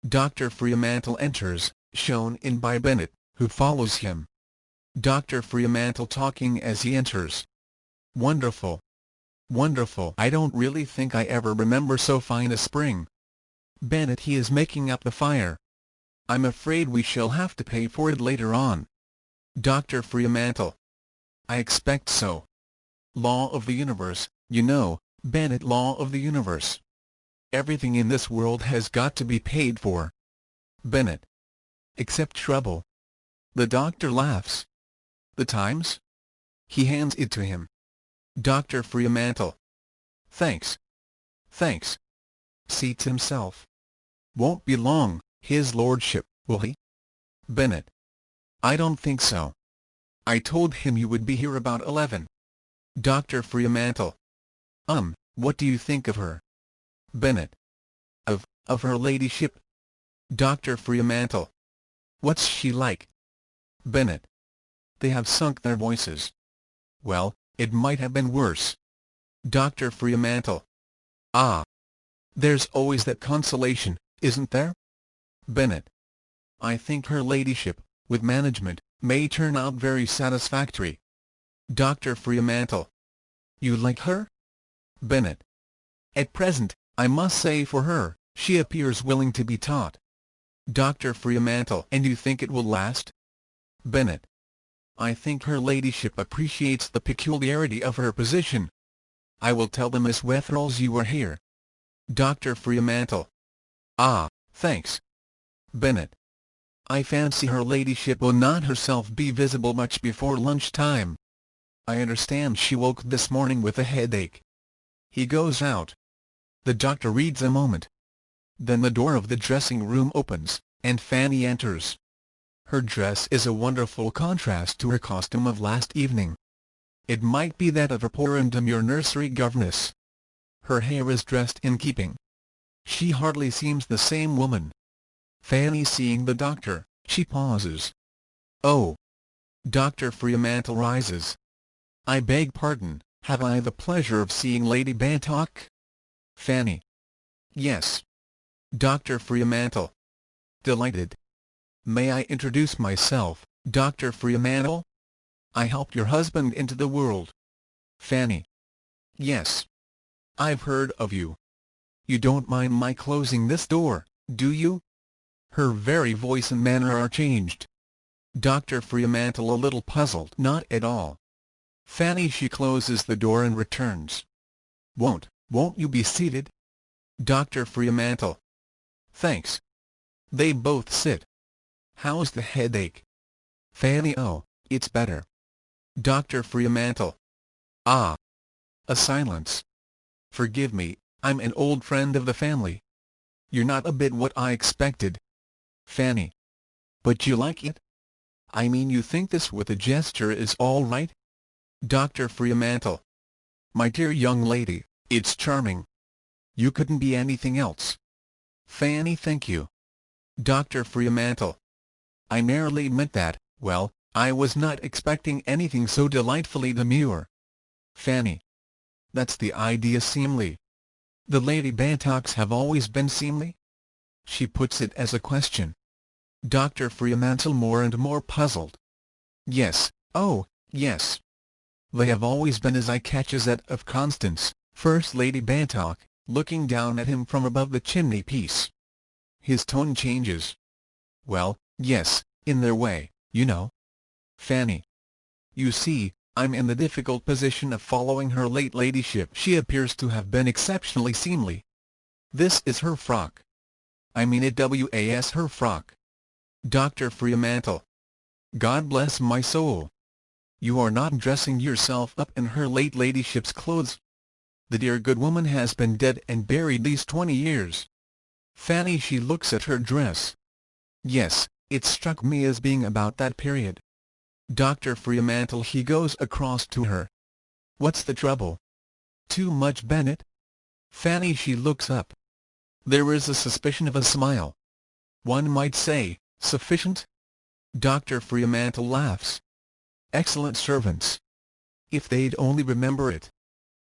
Dr. Fremantle enters, shown in by Bennett, who follows him. Dr. Fremantle talking as he enters. Wonderful. Wonderful. I don't really think I ever remember so fine a spring. Bennett, he is making up the fire. I'm afraid we shall have to pay for it later on. Dr. Fremantle. I expect so. Law of the universe, you know, Bennett, law of the universe. Everything in this world has got to be paid for. Bennett. Except trouble. The doctor laughs. The Times? He hands it to him. Dr. Fremantle. Thanks. Thanks. Seats himself. Won't be long, his lordship, will he? Bennett. I don't think so. I told him you would be here about 11. Dr. Fremantle. What do you think of her? Bennett. Of her ladyship? Dr. Fremantle. What's she like? Bennett. They have sunk their voices. Well, it might have been worse. Dr. Fremantle. Ah. There's always that consolation, isn't there? Bennett. I think her ladyship, with management, may turn out very satisfactory. Dr. Fremantle. You like her? Bennett. At present, I must say for her, she appears willing to be taught. Dr. Fremantle. And you think it will last? Bennett. I think her ladyship appreciates the peculiarity of her position. I will tell the Miss Wetheralls you are here. Dr. Fremantle. Ah, thanks. Bennett. I fancy her ladyship will not herself be visible much before lunch-time. I understand she woke this morning with a headache. He goes out. The doctor reads a moment. Then the door of the dressing-room opens, and Fanny enters. Her dress is a wonderful contrast to her costume of last evening. It might be that of a poor and demure nursery governess. Her hair is dressed in keeping. She hardly seems the same woman. Fanny, seeing the doctor, she pauses. Oh. Dr. Fremantle rises. I beg pardon, have I the pleasure of seeing Lady Bantock? Fanny. Yes. Dr. Fremantle. Delighted. May I introduce myself, Dr. Fremantle? I helped your husband into the world. Fanny. Yes. I've heard of you. You don't mind my closing this door, do you? Her very voice and manner are changed. Dr. Fremantle a little puzzled. Not at all. Fanny. She closes the door and returns. Won't you be seated? Dr. Fremantle. Thanks. They both sit. How's the headache? Fanny. Oh, it's better. Dr. Fremantle. Ah. A silence. Forgive me, I'm an old friend of the family. You're not a bit what I expected. Fanny. But you like it? I mean, you think this with a gesture is all right? Dr. Fremantle. My dear young lady, it's charming. You couldn't be anything else. Fanny. Thank you. Dr. Fremantle. I merely meant that, well, I was not expecting anything so delightfully demure. Fanny. That's the idea. Seemly. The Lady Bantocks have always been seemly? She puts it as a question. Dr. Fremantle more and more puzzled. Yes, oh, yes. They have always been, as I catches that of Constance, First Lady Bantock, looking down at him from above the chimney-piece. His tone changes. Well, yes, in their way, you know. Fanny. You see, I'm in the difficult position of following her late ladyship. She appears to have been exceptionally seemly. This is her frock. I mean it was her frock. Dr. Fremantle. God bless my soul. You are not dressing yourself up in her late ladyship's clothes? The dear good woman has been dead and buried these 20 years. Fanny. She looks at her dress. Yes, it struck me as being about that period. Dr. Fremantle. He goes across to her. What's the trouble? Too much Bennett? Fanny. She looks up. There is a suspicion of a smile. One might say, sufficient? Dr. Fremantle laughs. Excellent servants. If they'd only remember it.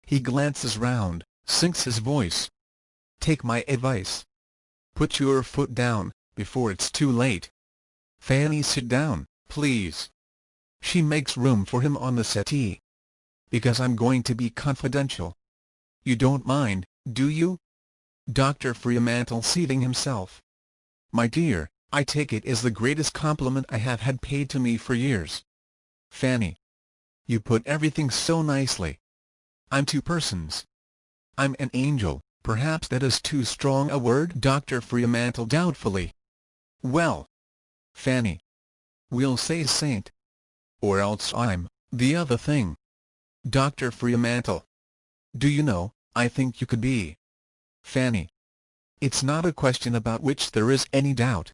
He glances round, sinks his voice. Take my advice. Put your foot down, before it's too late. Fanny. Sit down, please. She makes room for him on the settee. Because I'm going to be confidential. You don't mind, do you? Dr. Fremantle seating himself. My dear, I take it as the greatest compliment I have had paid to me for years. Fanny. You put everything so nicely. I'm two persons. I'm an angel. Perhaps that is too strong a word. Dr. Fremantle doubtfully. Well. Fanny. We'll say saint. Or else I'm the other thing. Dr. Fremantle. Do you know, I think you could be. Fanny. It's not a question about which there is any doubt.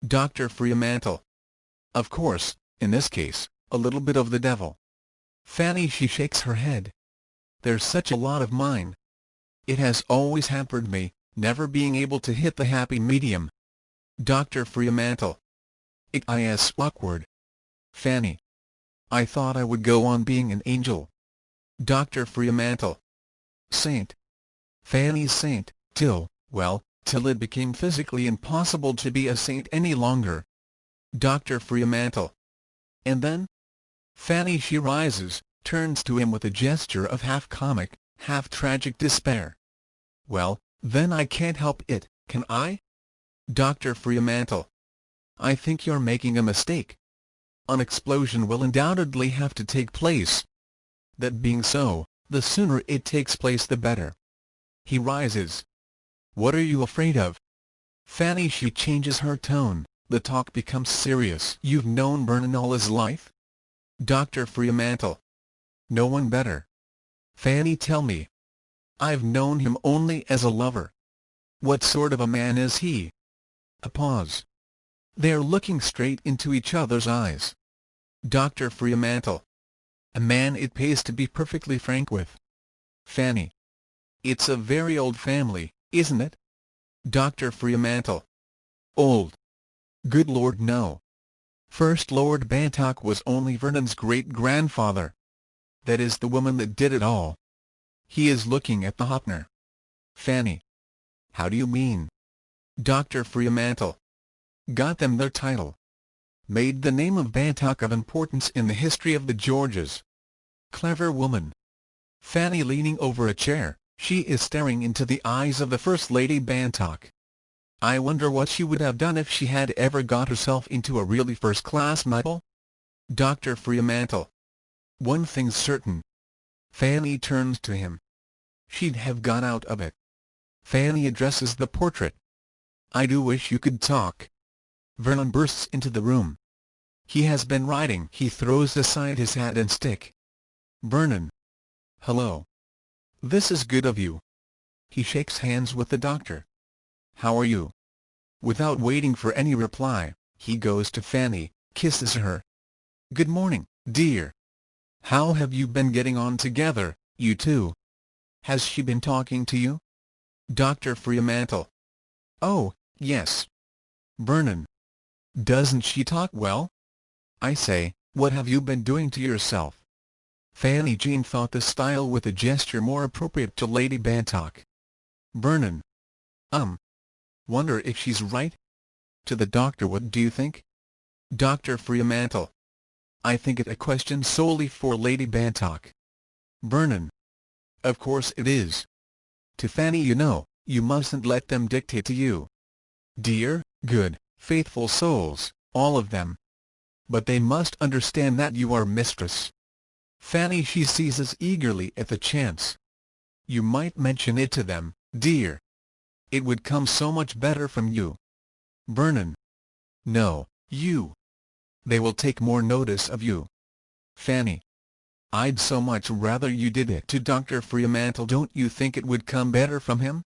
Dr. Fremantle. Of course, in this case, a little bit of the devil. Fanny. She shakes her head. There's such a lot of mine. It has always hampered me, never being able to hit the happy medium. Dr. Fremantle. It is awkward. Fanny. I thought I would go on being an angel. Dr. Fremantle. Saint. Fanny. Saint, till it became physically impossible to be a saint any longer. Dr. Fremantle. And then? Fanny. She rises, turns to him with a gesture of half-comic, half-tragic despair. Well, then I can't help it, can I? Dr. Fremantle. I think you're making a mistake. An explosion will undoubtedly have to take place. That being so, the sooner it takes place the better. He rises. What are you afraid of? Fanny. She changes her tone, the talk becomes serious. You've known Vernon all his life? Dr. Fremantle. No one better. Fanny. Tell me. I've known him only as a lover. What sort of a man is he? A pause. They're looking straight into each other's eyes. Dr. Fremantle. A man it pays to be perfectly frank with. Fanny. It's a very old family, isn't it? Dr. Fremantle. Old? Good Lord, no. First Lord Bantock was only Vernon's great-grandfather. That is the woman that did it all. He is looking at the Hopner. Fanny. How do you mean? Dr. Fremantle. Got them their title. Made the name of Bantock of importance in the history of the Georges. Clever woman. Fanny leaning over a chair, she is staring into the eyes of the First Lady Bantock. I wonder what she would have done if she had ever got herself into a really first-class muddle? Dr. Fremantle. One thing's certain. Fanny turns to him. She'd have got out of it. Fanny addresses the portrait. I do wish you could talk. Vernon bursts into the room. He has been writing. He throws aside his hat and stick. Vernon. Hello. This is good of you. He shakes hands with the doctor. How are you? Without waiting for any reply, he goes to Fanny, kisses her. Good morning, dear. How have you been getting on together, you two? Has she been talking to you? Dr. Fremantle. Oh, yes. Vernon. Doesn't she talk well? I say, what have you been doing to yourself? Fanny Jane thought the style with a gesture more appropriate to Lady Bantock. Vernon. Wonder if she's right? To the doctor, what do you think? Dr. Fremantle. I think it a question solely for Lady Bantock. Vernon. Of course it is. To Fanny, you know, you mustn't let them dictate to you. Dear, good, faithful souls, all of them. But they must understand that you are mistress. Fanny, she seizes eagerly at the chance. You might mention it to them, dear. It would come so much better from you. Vernon. No, you. They will take more notice of you. Fanny. I'd so much rather you did it to Dr. Fremantle. Don't you think it would come better from him?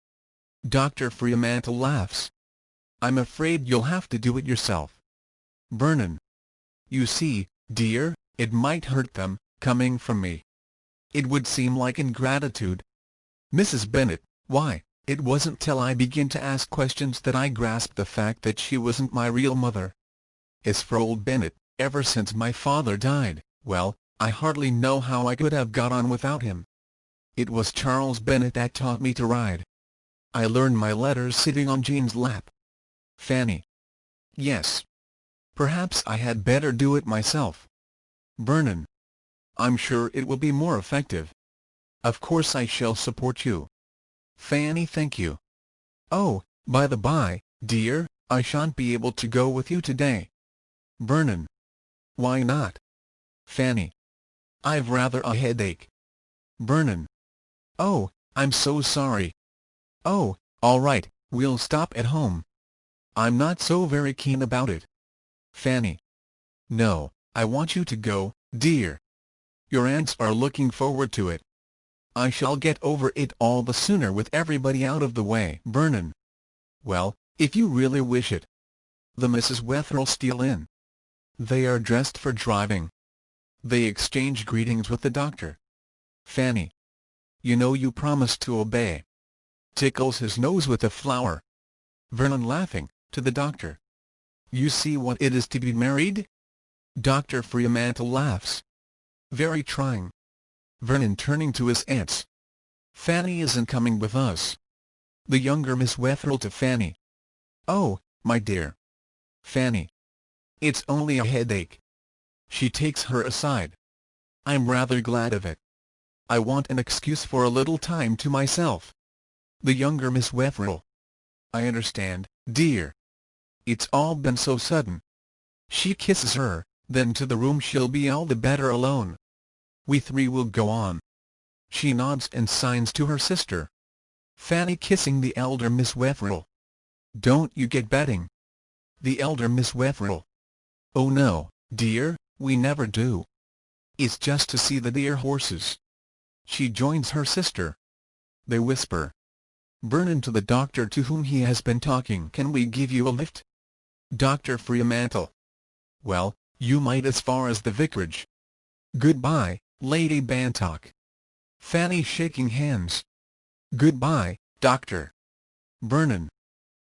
Dr. Fremantle laughs. I'm afraid you'll have to do it yourself. Vernon. You see, dear, it might hurt them, coming from me. It would seem like ingratitude. Mrs. Bennet, why, it wasn't till I began to ask questions that I grasped the fact that she wasn't my real mother. As for old Bennet, ever since my father died, well, I hardly know how I could have got on without him. It was Charles Bennet that taught me to ride. I learned my letters sitting on Jane's lap. Fanny. Yes. Perhaps I had better do it myself. Vernon. I'm sure it will be more effective. Of course I shall support you. Fanny. Thank you. Oh, by the by, dear, I shan't be able to go with you today. Vernon. Why not? Fanny. I've rather a headache. Vernon. Oh, I'm so sorry. Oh, all right, we'll stop at home. I'm not so very keen about it. Fanny. No, I want you to go, dear. Your aunts are looking forward to it. I shall get over it all the sooner with everybody out of the way. Vernon. Well, if you really wish it. The Mrs. Wetherell steal in. They are dressed for driving. They exchange greetings with the doctor. Fanny. You know you promised to obey. Tickles his nose with a flower. Vernon laughing, to the doctor. You see what it is to be married? Dr. Fremantle laughs. Very trying. Vernon turning to his aunts. Fanny isn't coming with us. The younger Miss Wetherell to Fanny. Oh, my dear. Fanny. It's only a headache. She takes her aside. I'm rather glad of it. I want an excuse for a little time to myself. The younger Miss Wetherell. I understand, dear. It's all been so sudden. She kisses her, then to the room. She'll be all the better alone. We three will go on. She nods and signs to her sister. Fanny kissing the elder Miss Wetherell. Don't you get betting? The elder Miss Wetherell. Oh no, dear, we never do. It's just to see the dear horses. She joins her sister. They whisper. Vernon to the doctor to whom he has been talking. Can we give you a lift? Dr. Fremantle. Well, you might as far as the vicarage. Goodbye, Lady Bantock. Fanny shaking hands. Goodbye, Doctor. Vernon.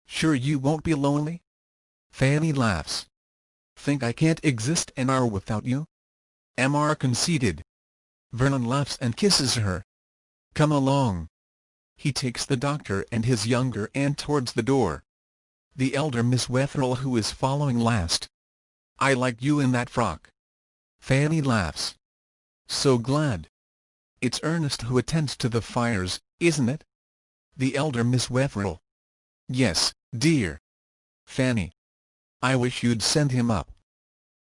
Sure you won't be lonely? Fanny laughs. Think I can't exist an hour without you? Mr. conceited. Vernon laughs and kisses her. Come along. He takes the doctor and his younger aunt towards the door. The elder Miss Wetherell, who is following last. I like you in that frock. Fanny laughs. So glad. It's Ernest who attends to the fires, isn't it? The elder Miss Wetherell. Yes, Dear Fanny, I wish you'd send him up.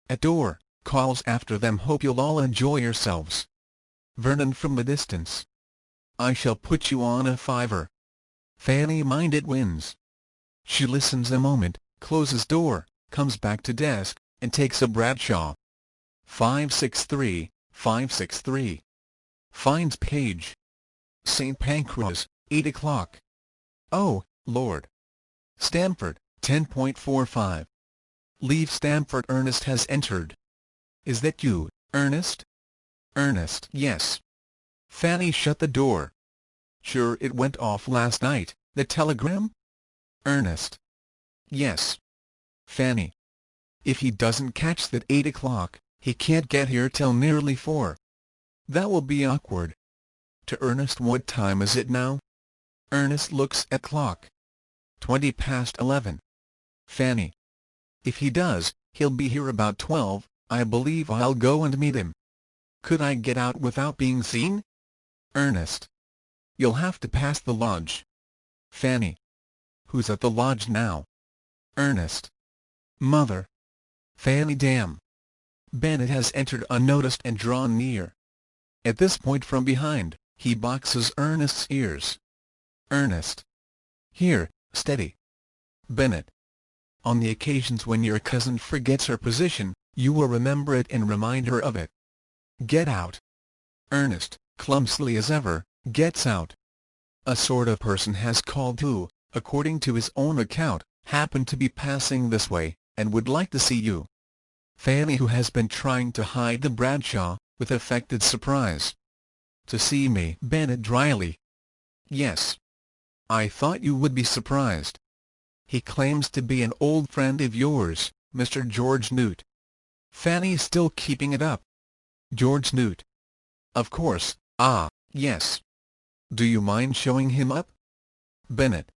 At door, calls after them. Hope you'll all enjoy yourselves. Vernon from the distance. I shall put you on a fiver. Fanny mind it wins. She listens a moment, closes door, comes back to desk, and takes a Bradshaw. 563, 563. Finds page. St. Pancras, 8 o'clock. Oh, Lord. Stamford, 10.45. Leave Stamford. Ernest has entered. Is that you, Ernest? Ernest. Yes. Fanny shut the door. Sure it went off last night, the telegram? Ernest. Yes. Fanny. If he doesn't catch that 8 o'clock, he can't get here till nearly 4. That will be awkward. To Ernest, what time is it now? Ernest looks at clock. 20 past 11. Fanny. If he does, he'll be here about 12, I believe. I'll go and meet him. Could I get out without being seen? Ernest. You'll have to pass the lodge. Fanny. Who's at the lodge now? Ernest. Mother. Fanny. Damn. Bennett has entered unnoticed and drawn near. At this point from behind, he boxes Ernest's ears. Ernest. Here, steady. Bennett. On the occasions when your cousin forgets her position, you will remember it and remind her of it. Get out. Ernest, clumsily as ever, gets out. A sort of person has called who, according to his own account, happened to be passing this way, and would like to see you. Fanny, who has been trying to hide the Bradshaw, with affected surprise. To see me. Bennett dryly. Yes. I thought you would be surprised. He claims to be an old friend of yours, Mr. George Newt. Fanny still keeping it up. George Newt. Of course. Ah, yes. Do you mind showing him up? Bennett.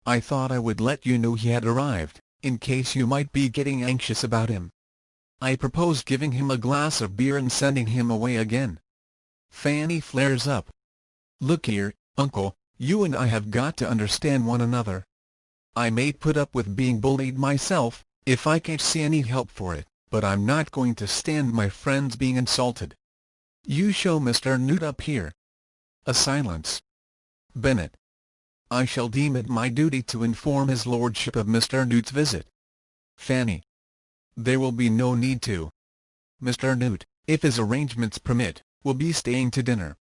I thought I would let you know he had arrived, in case you might be getting anxious about him. I propose giving him a glass of beer and sending him away again. Fanny flares up. Look here, Uncle, you and I have got to understand one another. I may put up with being bullied myself, if I can't see any help for it, but I'm not going to stand my friends being insulted. You show Mr. Newt up here. A silence. Bennett. I shall deem it my duty to inform his lordship of Mr. Newt's visit. Fanny. There will be no need to. Mr. Newt, if his arrangements permit, will be staying to dinner.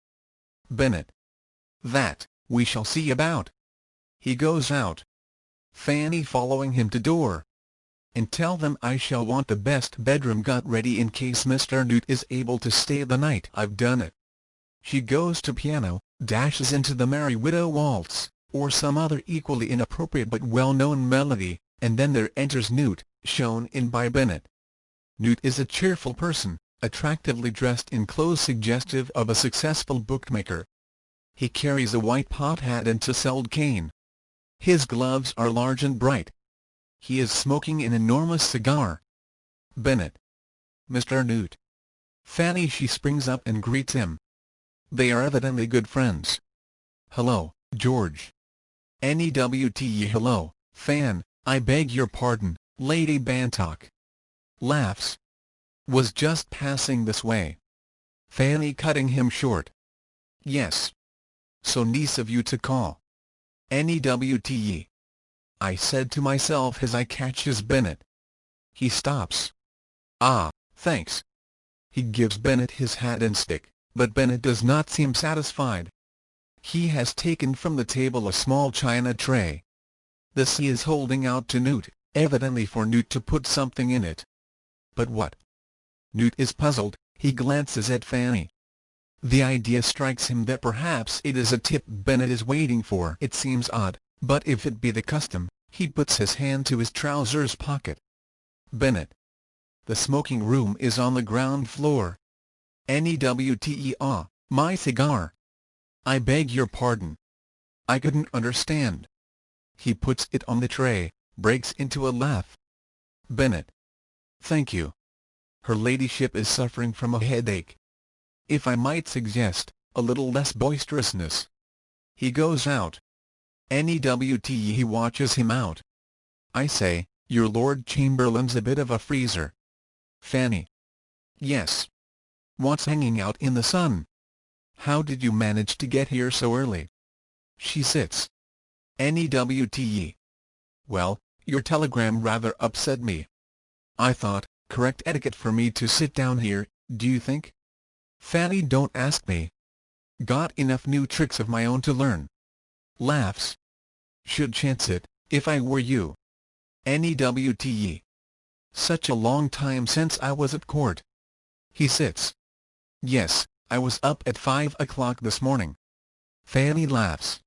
Bennett. That, we shall see about. He goes out. Fanny following him to door. And tell them I shall want the best bedroom got ready in case Mr. Newt is able to stay the night. I've done it. She goes to piano, dashes into the Merry Widow Waltz, or some other equally inappropriate but well-known melody, and then there enters Newt, shown in by Bennett. Newt is a cheerful person, attractively dressed in clothes suggestive of a successful bookmaker. He carries a white pot hat and tousled cane. His gloves are large and bright. He is smoking an enormous cigar. Bennett. Mr. Newt. Fanny. She springs up and greets him. They are evidently good friends. Hello, George. NEWTE. Hello, Fan. I beg your pardon, Lady Bantock. Laughs. Was just passing this way. Fanny cutting him short. Yes. So nice of you to call. NEWTE. I said to myself as I catches Bennett. He stops. Ah, thanks. He gives Bennett his hat and stick, but Bennett does not seem satisfied. He has taken from the table a small china tray. This he is holding out to Newt, evidently for Newt to put something in it. But what? Newt is puzzled. He glances at Fanny. The idea strikes him that perhaps it is a tip Bennett is waiting for. It seems odd, but if it be the custom, he puts his hand to his trousers pocket. Bennett. The smoking room is on the ground floor. NEWTE. Ah, my cigar. I beg your pardon. I couldn't understand. He puts it on the tray, breaks into a laugh. Bennett. Thank you. Her ladyship is suffering from a headache. If I might suggest, a little less boisterousness. He goes out. NEWTE. He watches him out. I say, your Lord Chamberlain's a bit of a freezer. Fanny. Yes. What's hanging out in the sun? How did you manage to get here so early? She sits. NEWTE. Well, your telegram rather upset me. I thought, correct etiquette for me to sit down here, do you think? Fanny, don't ask me. Got enough new tricks of my own to learn. Laughs. Should chance it, if I were you. NEWTE. Such a long time since I was at court. He sits. Yes, I was up at 5 o'clock this morning. Fanny laughs.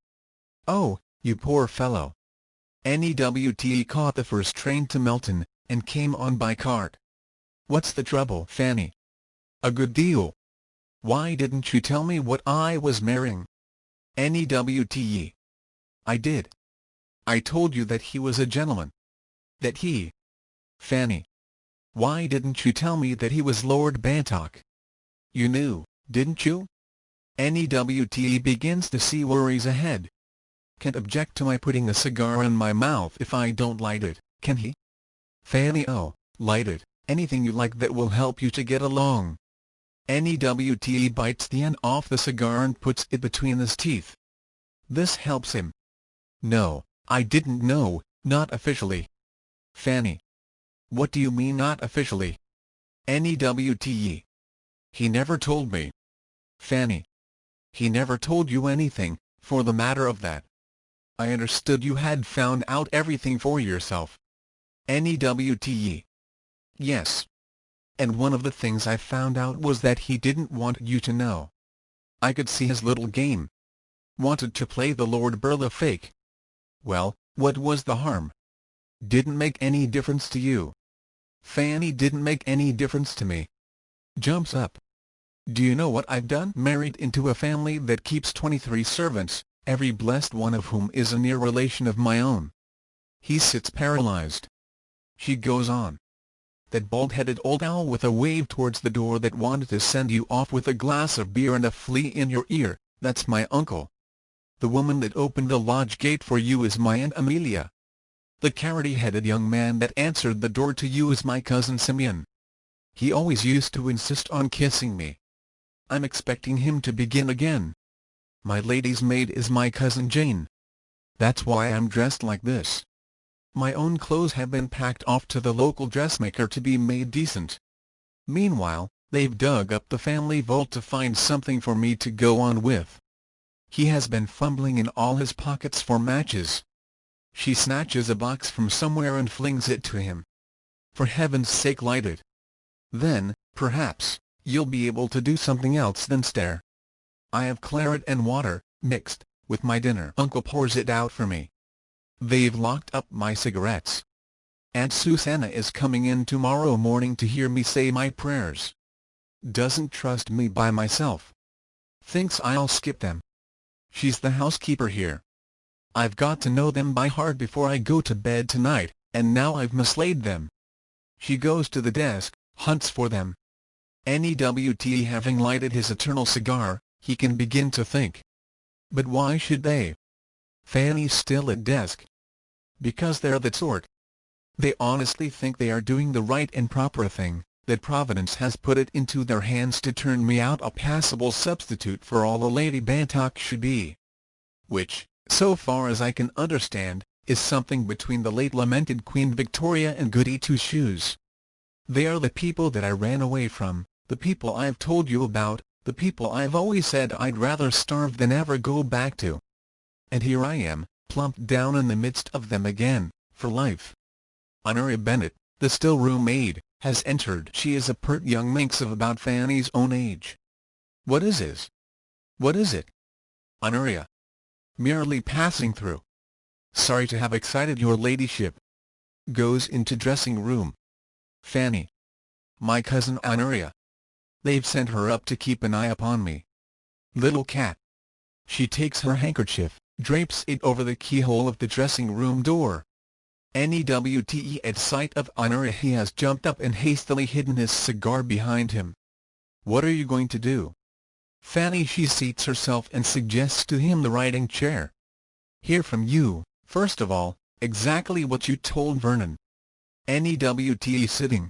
Oh, you poor fellow. NEWTE caught the first train to Melton, and came on by cart. What's the trouble, Fanny? A good deal. Why didn't you tell me what I was marrying? NEWTE. I did. I told you that he was a gentleman. That he... Fanny. Why didn't you tell me that he was Lord Bantock? You knew, didn't you? NEWTE begins to see worries ahead. Can't object to my putting a cigar in my mouth if I don't light it, can he? Fanny. Oh, light it, anything you like that will help you to get along. NEWTE bites the end off the cigar and puts it between his teeth. This helps him. No, I didn't know, not officially. Fanny. What do you mean not officially? NEWTE. He never told me. Fanny. He never told you anything, for the matter of that. I understood you had found out everything for yourself. NEWTE. Yes. And one of the things I found out was that he didn't want you to know. I could see his little game. Wanted to play the Lord Burleigh fake. Well, what was the harm? Didn't make any difference to you. Fanny. Didn't make any difference to me. Jumps up. Do you know what I've done? Married into a family that keeps 23 servants, every blessed one of whom is a near relation of my own. He sits paralyzed. She goes on. That bald-headed old owl with a wave towards the door that wanted to send you off with a glass of beer and a flea in your ear, that's my uncle. The woman that opened the lodge gate for you is my Aunt Amelia. The carroty-headed young man that answered the door to you is my cousin Simeon. He always used to insist on kissing me. I'm expecting him to begin again. My lady's maid is my cousin Jane. That's why I'm dressed like this. My own clothes have been packed off to the local dressmaker to be made decent. Meanwhile, they've dug up the family vault to find something for me to go on with. He has been fumbling in all his pockets for matches. She snatches a box from somewhere and flings it to him. For heaven's sake, light it. Then, perhaps, you'll be able to do something else than stare. I have claret and water, mixed, with my dinner. Uncle pours it out for me. They've locked up my cigarettes. Aunt Susanna is coming in tomorrow morning to hear me say my prayers. Doesn't trust me by myself. Thinks I'll skip them. She's the housekeeper here. I've got to know them by heart before I go to bed tonight, and now I've mislaid them. She goes to the desk, hunts for them. NEWTE. Having lighted his eternal cigar, he can begin to think. But why should they? Fanny's still at desk. Because they're the sort. They honestly think they are doing the right and proper thing, that Providence has put it into their hands to turn me out a passable substitute for all the Lady Bantock should be. Which, so far as I can understand, is something between the late lamented Queen Victoria and Goody Two-Shoes. They are the people that I ran away from, the people I've told you about, the people I've always said I'd rather starve than ever go back to. And here I am, plumped down in the midst of them again, for life. Honoria Bennet, the still-room maid, has entered. She is a pert young minx of about Fanny's own age. What is this? What is it? Honoria. Merely passing through. Sorry to have excited your ladyship. Goes into dressing room. Fanny. My cousin Honoria. They've sent her up to keep an eye upon me. Little cat. She takes her handkerchief, drapes it over the keyhole of the dressing-room door. NEWTE. At sight of Honoria he has jumped up and hastily hidden his cigar behind him. What are you going to do? Fanny. She seats herself and suggests to him the writing chair. Hear from you, first of all, Exactly what you told Vernon. NEWTE sitting.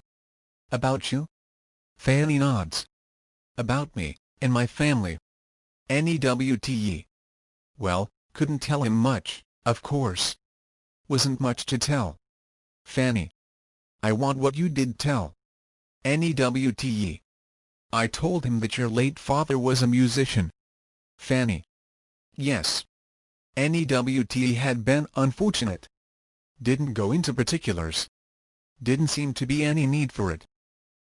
About you? Fanny nods. About me, and my family. NEWTE. Well, couldn't tell him much, of course. Wasn't much to tell. Fanny. I want what you did tell. NEWTE. I told him that your late father was a musician. Fanny. Yes. NEWTE had been unfortunate. Didn't go into particulars. Didn't seem to be any need for it.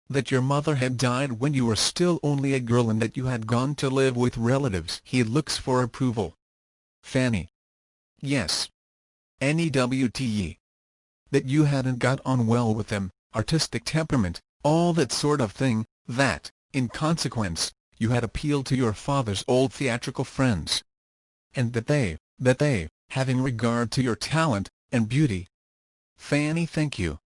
That your mother had died when you were still only a girl and that you had gone to live with relatives. He looks for approval. Fanny. Yes. NEWTE. That you hadn't got on well with them, artistic temperament, all that sort of thing, that, in consequence, you had appealed to your father's old theatrical friends. And that they, having regard to your talent, and beauty. Fanny, thank you.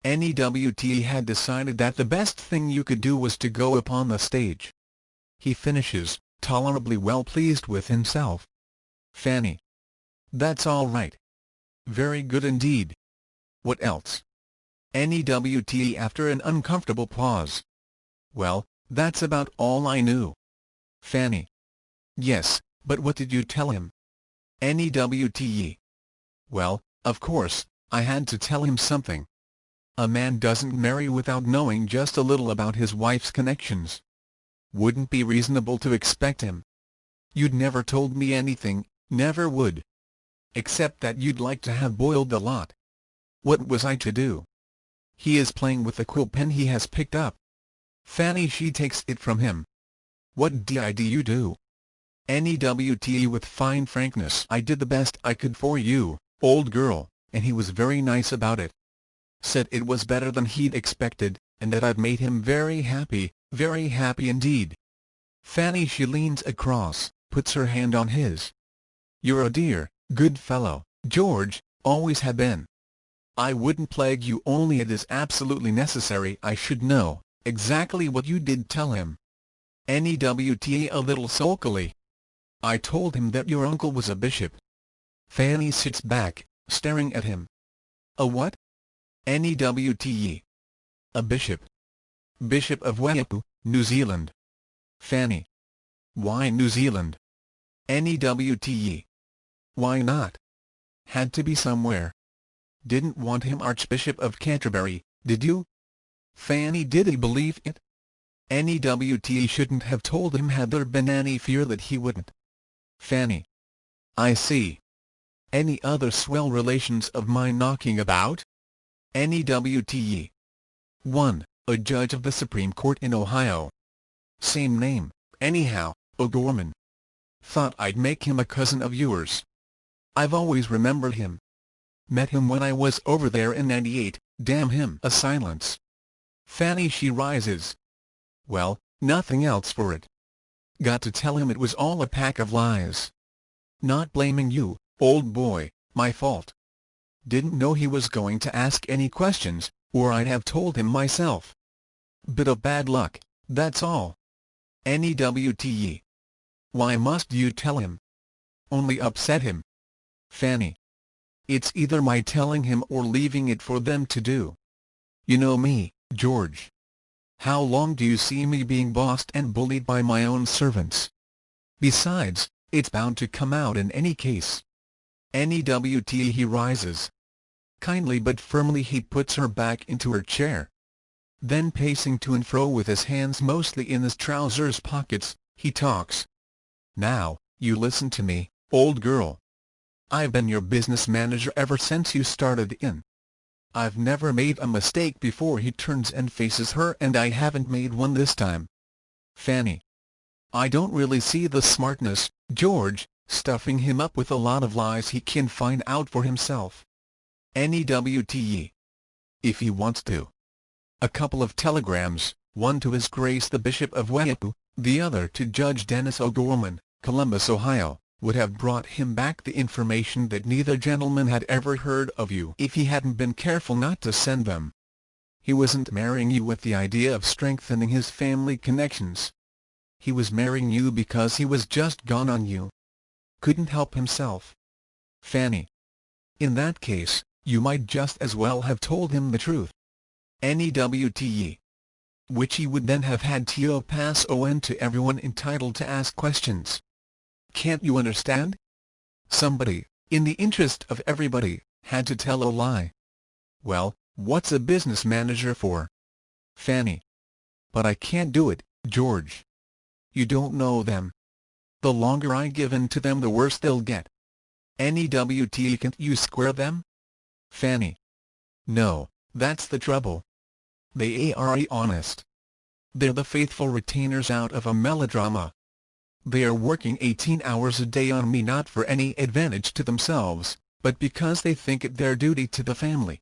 NEWTE had decided that the best thing you could do was to go upon the stage. He finishes, tolerably well pleased with himself. Fanny. That's all right. Very good indeed. What else? NEWTE after an uncomfortable pause. Well, that's about all I knew. Fanny. Yes, but what did you tell him? NEWTE. Well, of course, I had to tell him something. A man doesn't marry without knowing just a little about his wife's connections. Wouldn't be reasonable to expect him. You'd never told me anything, never would. Except that you'd like to have boiled the lot. What was I to do? He is playing with the quill pen he has picked up. Fanny, she takes it from him. What did you do? NEWTE with fine frankness. I did the best I could for you, old girl, and he was very nice about it. Said it was better than he'd expected, and that I'd made him very happy indeed. Fanny, she leans across, puts her hand on his. You're a dear, good fellow, George, always have been. I wouldn't plague you, only it is absolutely necessary I should know exactly what you did tell him. NEWTE a little sulkily. I told him that your uncle was a bishop. Fanny sits back, staring at him. A what? NEWTE. A bishop. Bishop of Waipu, New Zealand. Fanny. Why New Zealand? NEWTE. Why not? Had to be somewhere. Didn't want him Archbishop of Canterbury, did you? Fanny, did he believe it? NEWTE shouldn't have told him had there been any fear that he wouldn't. Fanny. I see. Any other swell relations of mine knocking about? NEWTE. One, a judge of the Supreme Court in Ohio. Same name, anyhow, O'Gorman. Thought I'd make him a cousin of yours. I've always remembered him. Met him when I was over there in '98, damn him. A silence. Fanny, she rises. Well, nothing else for it. Got to tell him it was all a pack of lies. Not blaming you, old boy, my fault. Didn't know he was going to ask any questions, or I'd have told him myself. Bit of bad luck, that's all. NEWTE. Why must you tell him? Only upset him. Fanny. It's either my telling him or leaving it for them to do. You know me, George. How long do you see me being bossed and bullied by my own servants? Besides, it's bound to come out in any case. NEWTE. He rises. Kindly but firmly he puts her back into her chair. Then pacing to and fro with his hands mostly in his trousers pockets, he talks. Now, you listen to me, old girl. I've been your business manager ever since you started in. I've never made a mistake before. He turns and faces her. And I haven't made one this time. Fanny. I don't really see the smartness, George, stuffing him up with a lot of lies he can find out for himself. NEWTE. If he wants to. A couple of telegrams, one to His Grace the Bishop of Waipu, the other to Judge Dennis O'Gorman, Columbus, Ohio, would have brought him back the information that neither gentleman had ever heard of you if he hadn't been careful not to send them. He wasn't marrying you with the idea of strengthening his family connections. He was marrying you because he was just gone on you. Couldn't help himself. Fanny. In that case, you might just as well have told him the truth. NEWTE. Which he would then have had to pass on to everyone entitled to ask questions. Can't you understand? Somebody, in the interest of everybody, had to tell a lie. Well, what's a business manager for? Fanny. But I can't do it, George. You don't know them. The longer I give in to them the worse they'll get. NEWTE. Can't you square them? Fanny. No, that's the trouble. They are honest. They're the faithful retainers out of a melodrama. They are working 18 hours a day on me not for any advantage to themselves, but because they think it their duty to the family.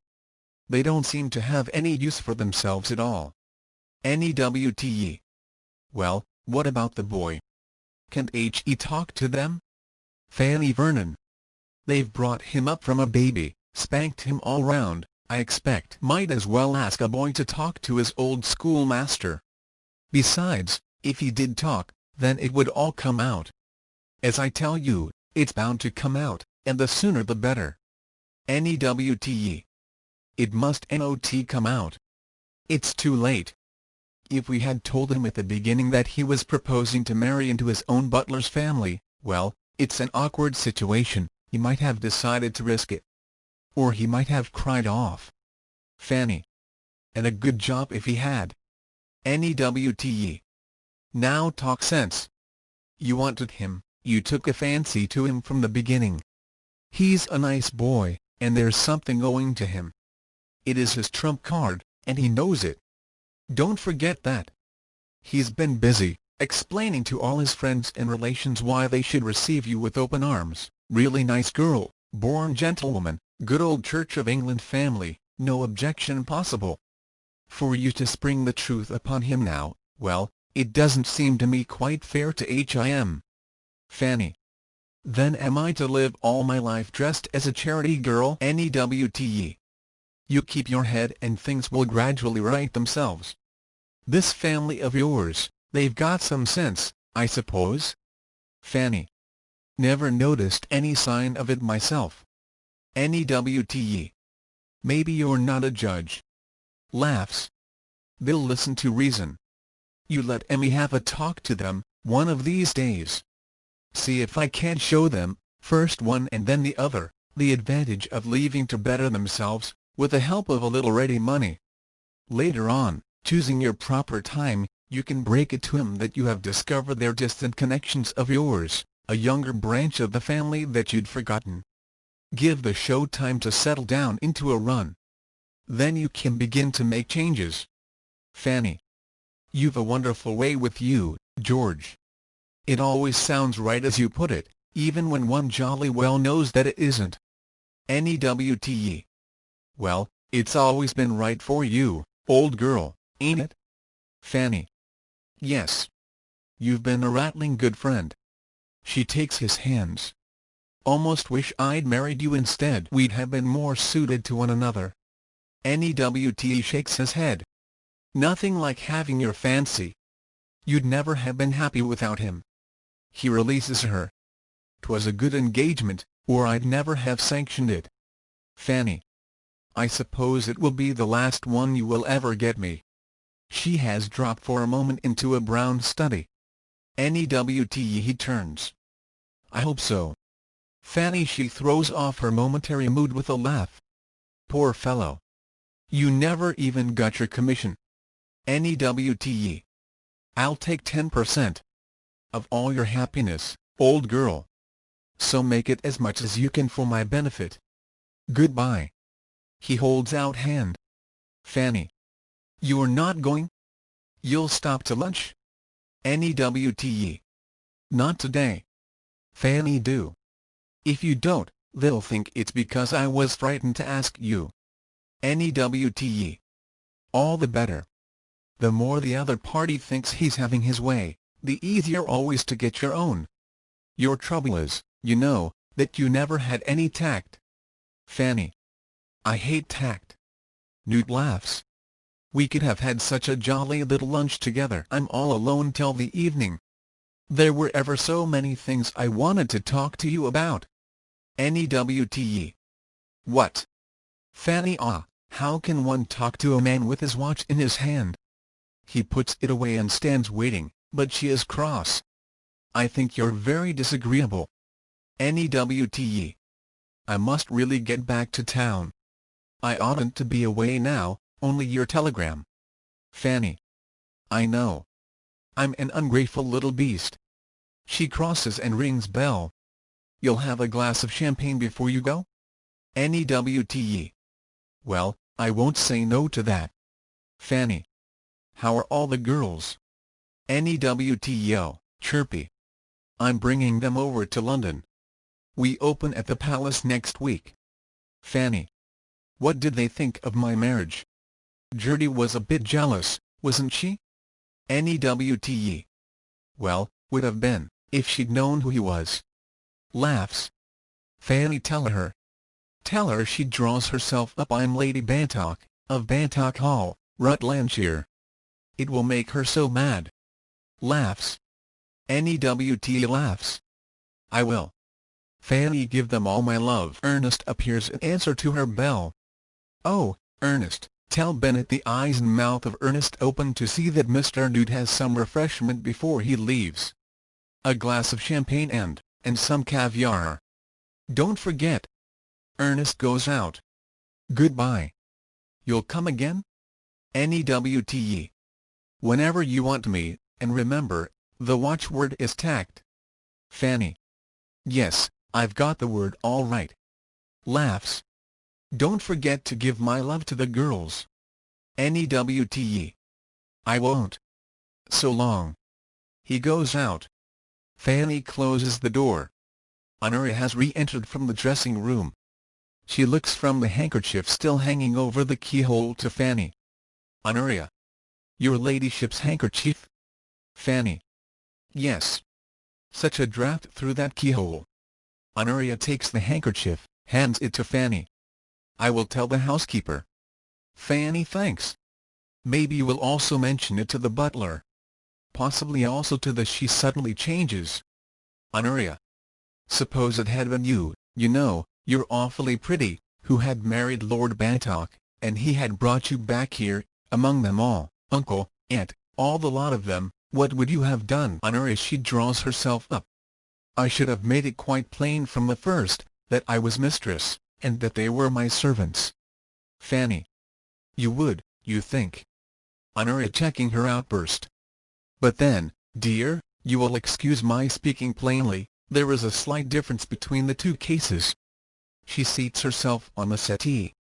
They don't seem to have any use for themselves at all. NEWTE. Well, what about the boy? Can't he talk to them? Fanny Vernon. They've brought him up from a baby, spanked him all round, I expect. Might as well ask a boy to talk to his old schoolmaster. Besides, if he did talk, then it would all come out. As I tell you, it's bound to come out, and the sooner the better. NEWTE. It must not come out. It's too late. If we had told him at the beginning that he was proposing to marry into his own butler's family, well, it's an awkward situation. He might have decided to risk it. Or he might have cried off. Fanny. And a good job if he had. NEWTE. Now talk sense. You wanted him, you took a fancy to him from the beginning. He's a nice boy, and there's something owing to him. It is his trump card, and he knows it. Don't forget that. He's been busy, explaining to all his friends and relations why they should receive you with open arms. Really nice girl, born gentlewoman, good old Church of England family, no objection possible. For you to spring the truth upon him now, well, it doesn't seem to me quite fair to him. Fanny. Then am I to live all my life dressed as a charity girl? NEWTE. You keep your head and things will gradually right themselves. This family of yours, they've got some sense, I suppose? Fanny. Never noticed any sign of it myself. NEWTE. Maybe you're not a judge. Laughs. They'll listen to reason. You let Emmy have a talk to them, one of these days. See if I can't show them, first one and then the other, the advantage of leaving to better themselves, with the help of a little ready money. Later on, choosing your proper time, you can break it to him that you have discovered they're distant connections of yours, a younger branch of the family that you'd forgotten. Give the show time to settle down into a run. Then you can begin to make changes. Fanny. You've a wonderful way with you, George. It always sounds right as you put it, even when one jolly well knows that it isn't. NEWTE. Well, it's always been right for you, old girl, ain't it? Fanny. Yes. You've been a rattling good friend. She takes his hands. Almost wish I'd married you instead. We'd have been more suited to one another. NEWTE shakes his head. Nothing like having your fancy. You'd never have been happy without him. He releases her. 'Twas a good engagement, or I'd never have sanctioned it. Fanny. I suppose it will be the last one you will ever get me. She has dropped for a moment into a brown study. NEWTE. He turns. I hope so. Fanny. She throws off her momentary mood with a laugh. Poor fellow. You never even got your commission. NEWTE. I'll take 10% of all your happiness, old girl. So make it as much as you can for my benefit. Goodbye. He holds out hand. Fanny. You're not going? You'll stop to lunch? NEWTE. Not today. Fanny. Do. If you don't, they'll think it's because I was frightened to ask you. NEWTE. All the better. The more the other party thinks he's having his way, the easier always to get your own. Your trouble is, you know, that you never had any tact. Fanny. I hate tact. Newt laughs. We could have had such a jolly little lunch together. I'm all alone till the evening. There were ever so many things I wanted to talk to you about. NEWTE. What? Fanny. Ah, how can one talk to a man with his watch in his hand? He puts it away and stands waiting, but she is cross. I think you're very disagreeable. NEWTE. I must really get back to town. I oughtn't to be away now, only your telegram. Fanny. I know. I'm an ungrateful little beast. She crosses and rings bell. You'll have a glass of champagne before you go? NEWTE. Well, I won't say no to that. Fanny. How are all the girls? NEWTO, chirpy. I'm bringing them over to London. We open at the Palace next week. Fanny. What did they think of my marriage? Gertie was a bit jealous, wasn't she? NEWTE. Well, would have been, if she'd known who he was. Laughs. Fanny. Tell her. Tell her she draws herself up. I'm Lady Bantock, of Bantock Hall, Rutlandshire. It will make her so mad. Laughs. NEWTE laughs. I will. Fanny. Give them all my love. Ernest appears in answer to her bell. Oh, Ernest, tell Bennett. The eyes and mouth of Ernest open to see that Mr. Newt has some refreshment before he leaves. A glass of champagne and some caviar. Don't forget. Ernest goes out. Goodbye. You'll come again? NEWTE. Whenever you want me, and remember, the watchword is tact. Fanny. Yes, I've got the word all right. Laughs. Don't forget to give my love to the girls. NEWTE. I won't. So long. He goes out. Fanny closes the door. Honoria has re-entered from the dressing room. She looks from the handkerchief still hanging over the keyhole to Fanny. Honoria. Your ladyship's handkerchief? Fanny. Yes. Such a draught through that keyhole. Honoria takes the handkerchief, hands it to Fanny. I will tell the housekeeper. Fanny. Thanks. Maybe you will also mention it to the butler. Possibly also to the. She suddenly changes. Honoria. Suppose it had been you, you know, you're awfully pretty, who had married Lord Bantock, and he had brought you back here, among them all, uncle, aunt, all the lot of them, what would you have done? Honoria. She draws herself up. I should have made it quite plain from the first, that I was mistress, and that they were my servants. Fanny. You would, you think? Honoria, checking her outburst. But then, dear, you will excuse my speaking plainly, there is a slight difference between the two cases. She seats herself on the settee.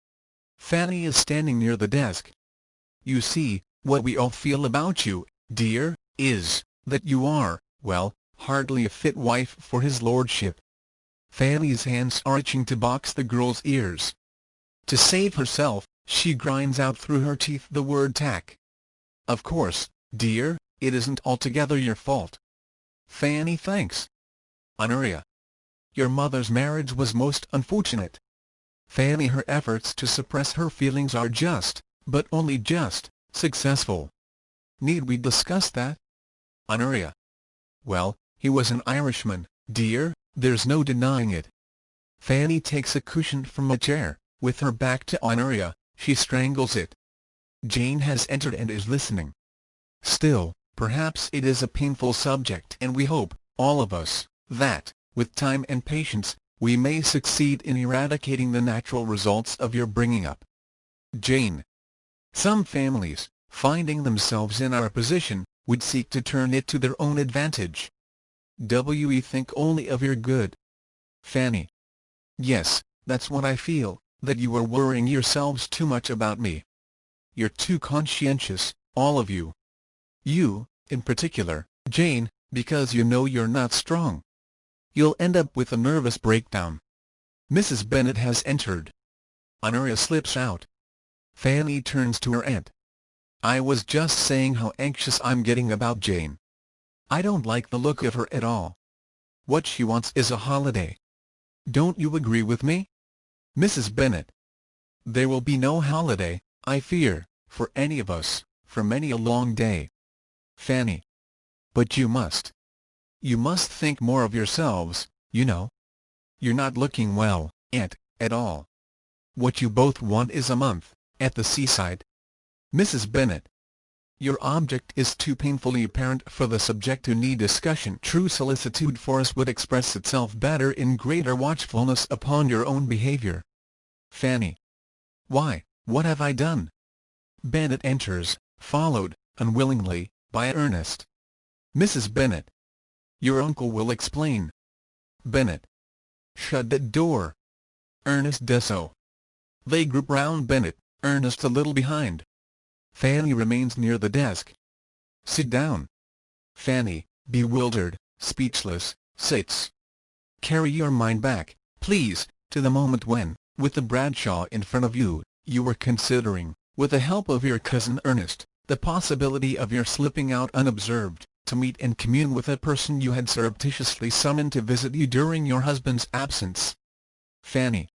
Fanny is standing near the desk. You see, what we all feel about you, dear, is, that you are, well, hardly a fit wife for his lordship. Fanny's hands are itching to box the girl's ears. To save herself, she grinds out through her teeth the word tack. Of course, dear, it isn't altogether your fault. Fanny. Thanks. Honoria. Your mother's marriage was most unfortunate. Fanny. Her efforts to suppress her feelings are just, but only just, successful. Need we discuss that? Honoria. Well, he was an Irishman, dear, there's no denying it. Fanny takes a cushion from a chair, with her back to Honoria, she strangles it. Jane has entered and is listening. Still, perhaps it is a painful subject, and we hope, all of us, that, with time and patience, we may succeed in eradicating the natural results of your bringing up. Jane. Some families, finding themselves in our position, would seek to turn it to their own advantage. We think only of your good. Fanny. Yes, that's what I feel, that you are worrying yourselves too much about me. You're too conscientious, all of you. You, in particular, Jane, because you know you're not strong. You'll end up with a nervous breakdown. Mrs. Bennet has entered. Honoria slips out. Fanny turns to her aunt. I was just saying how anxious I'm getting about Jane. I don't like the look of her at all. What she wants is a holiday. Don't you agree with me? Mrs. Bennet. There will be no holiday, I fear, for any of us, for many a long day. Fanny. But you must. You must think more of yourselves, you know. You're not looking well, aunt, at all. What you both want is a month, at the seaside. Mrs. Bennet. Your object is too painfully apparent for the subject to need discussion. True solicitude for us would express itself better in greater watchfulness upon your own behaviour. Fanny. Why, what have I done? Bennet enters, followed, unwillingly, by Ernest. Mrs. Bennet. Your uncle will explain. Bennet. Shut that door. Ernest does so. They group round Bennet, Ernest a little behind. Fanny remains near the desk. Sit down. Fanny, bewildered, speechless, sits. Carry your mind back, please, to the moment when, with the Bradshaw in front of you, you were considering, with the help of your cousin Ernest, the possibility of your slipping out unobserved, to meet and commune with a person you had surreptitiously summoned to visit you during your husband's absence. Fanny.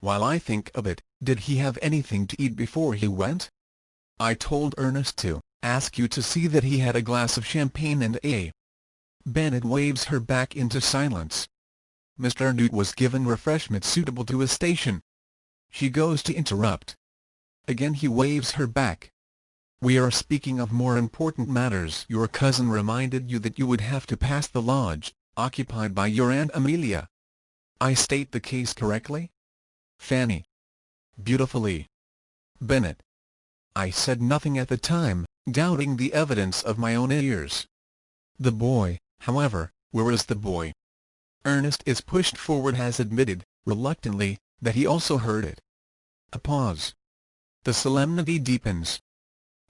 While I think of it, did he have anything to eat before he went? I told Ernest to ask you to see that he had a glass of champagne and a. Bennet waves her back into silence. Mr. Newt was given refreshment suitable to his station. She goes to interrupt. Again he waves her back. We are speaking of more important matters. Your cousin reminded you that you would have to pass the lodge, occupied by your Aunt Amelia. I state the case correctly? Fanny. Beautifully. Bennet. I said nothing at the time, doubting the evidence of my own ears. The boy, however, where is the boy? Ernest is pushed forward, has admitted, reluctantly, that he also heard it. A pause. The solemnity deepens.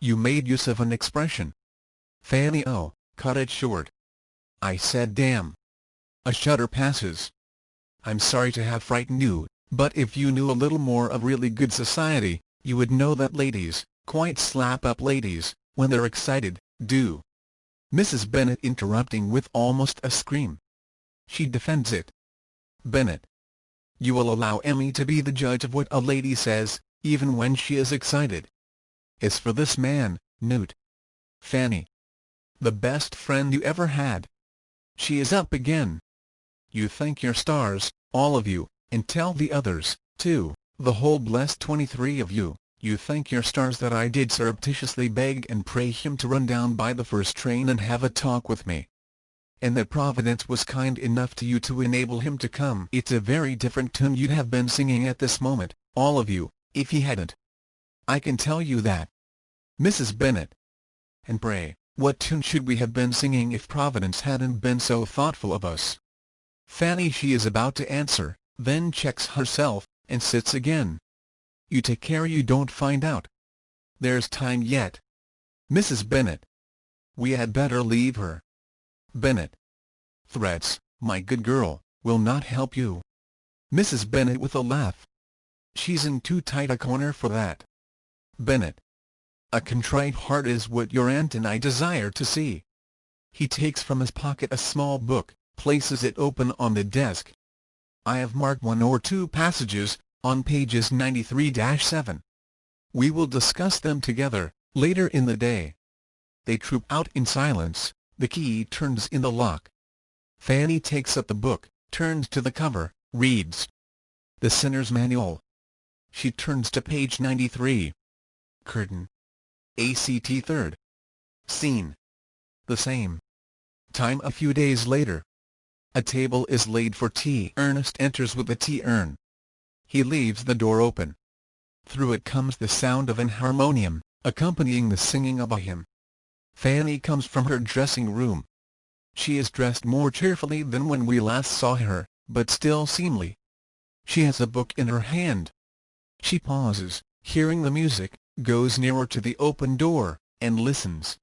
You made use of an expression. Fanny. Oh, cut it short. I said damn. A shudder passes. I'm sorry to have frightened you, but if you knew a little more of really good society, you would know that ladies, quite slap-up ladies, when they're excited, do. Mrs. Bennet interrupting with almost a scream. She defends it. Bennet. You will allow Emmy to be the judge of what a lady says, even when she is excited. As for this man, Newt. Fanny. The best friend you ever had. She is up again. You thank your stars, all of you, and tell the others, too, the whole blessed 23 of you. You thank your stars that I did surreptitiously beg and pray him to run down by the first train and have a talk with me. And that Providence was kind enough to you to enable him to come. It's a very different tune you'd have been singing at this moment, all of you, if he hadn't. I can tell you that. Mrs. Bennet. And pray, what tune should we have been singing if Providence hadn't been so thoughtful of us? Fanny. She is about to answer, then checks herself, and sits again. You take care you don't find out. There's time yet. Mrs. Bennet. We had better leave her. Bennet. Threats, my good girl, will not help you. Mrs. Bennet with a laugh. She's in too tight a corner for that. Bennet. A contrite heart is what your aunt and I desire to see. He takes from his pocket a small book, places it open on the desk. I have marked 1 or 2 passages, on pages 93-7. We will discuss them together, later in the day. They troop out in silence, the key turns in the lock. Fanny takes up the book, turns to the cover, reads. The Sinner's Manual. She turns to page 93. Curtain. Act 3rd. Scene. The same. Time a few days later. A table is laid for tea. Ernest enters with a tea urn. He leaves the door open. Through it comes the sound of an harmonium, accompanying the singing of a hymn. Fanny comes from her dressing room. She is dressed more cheerfully than when we last saw her, but still seemly. She has a book in her hand. She pauses, hearing the music, goes nearer to the open door, and listens.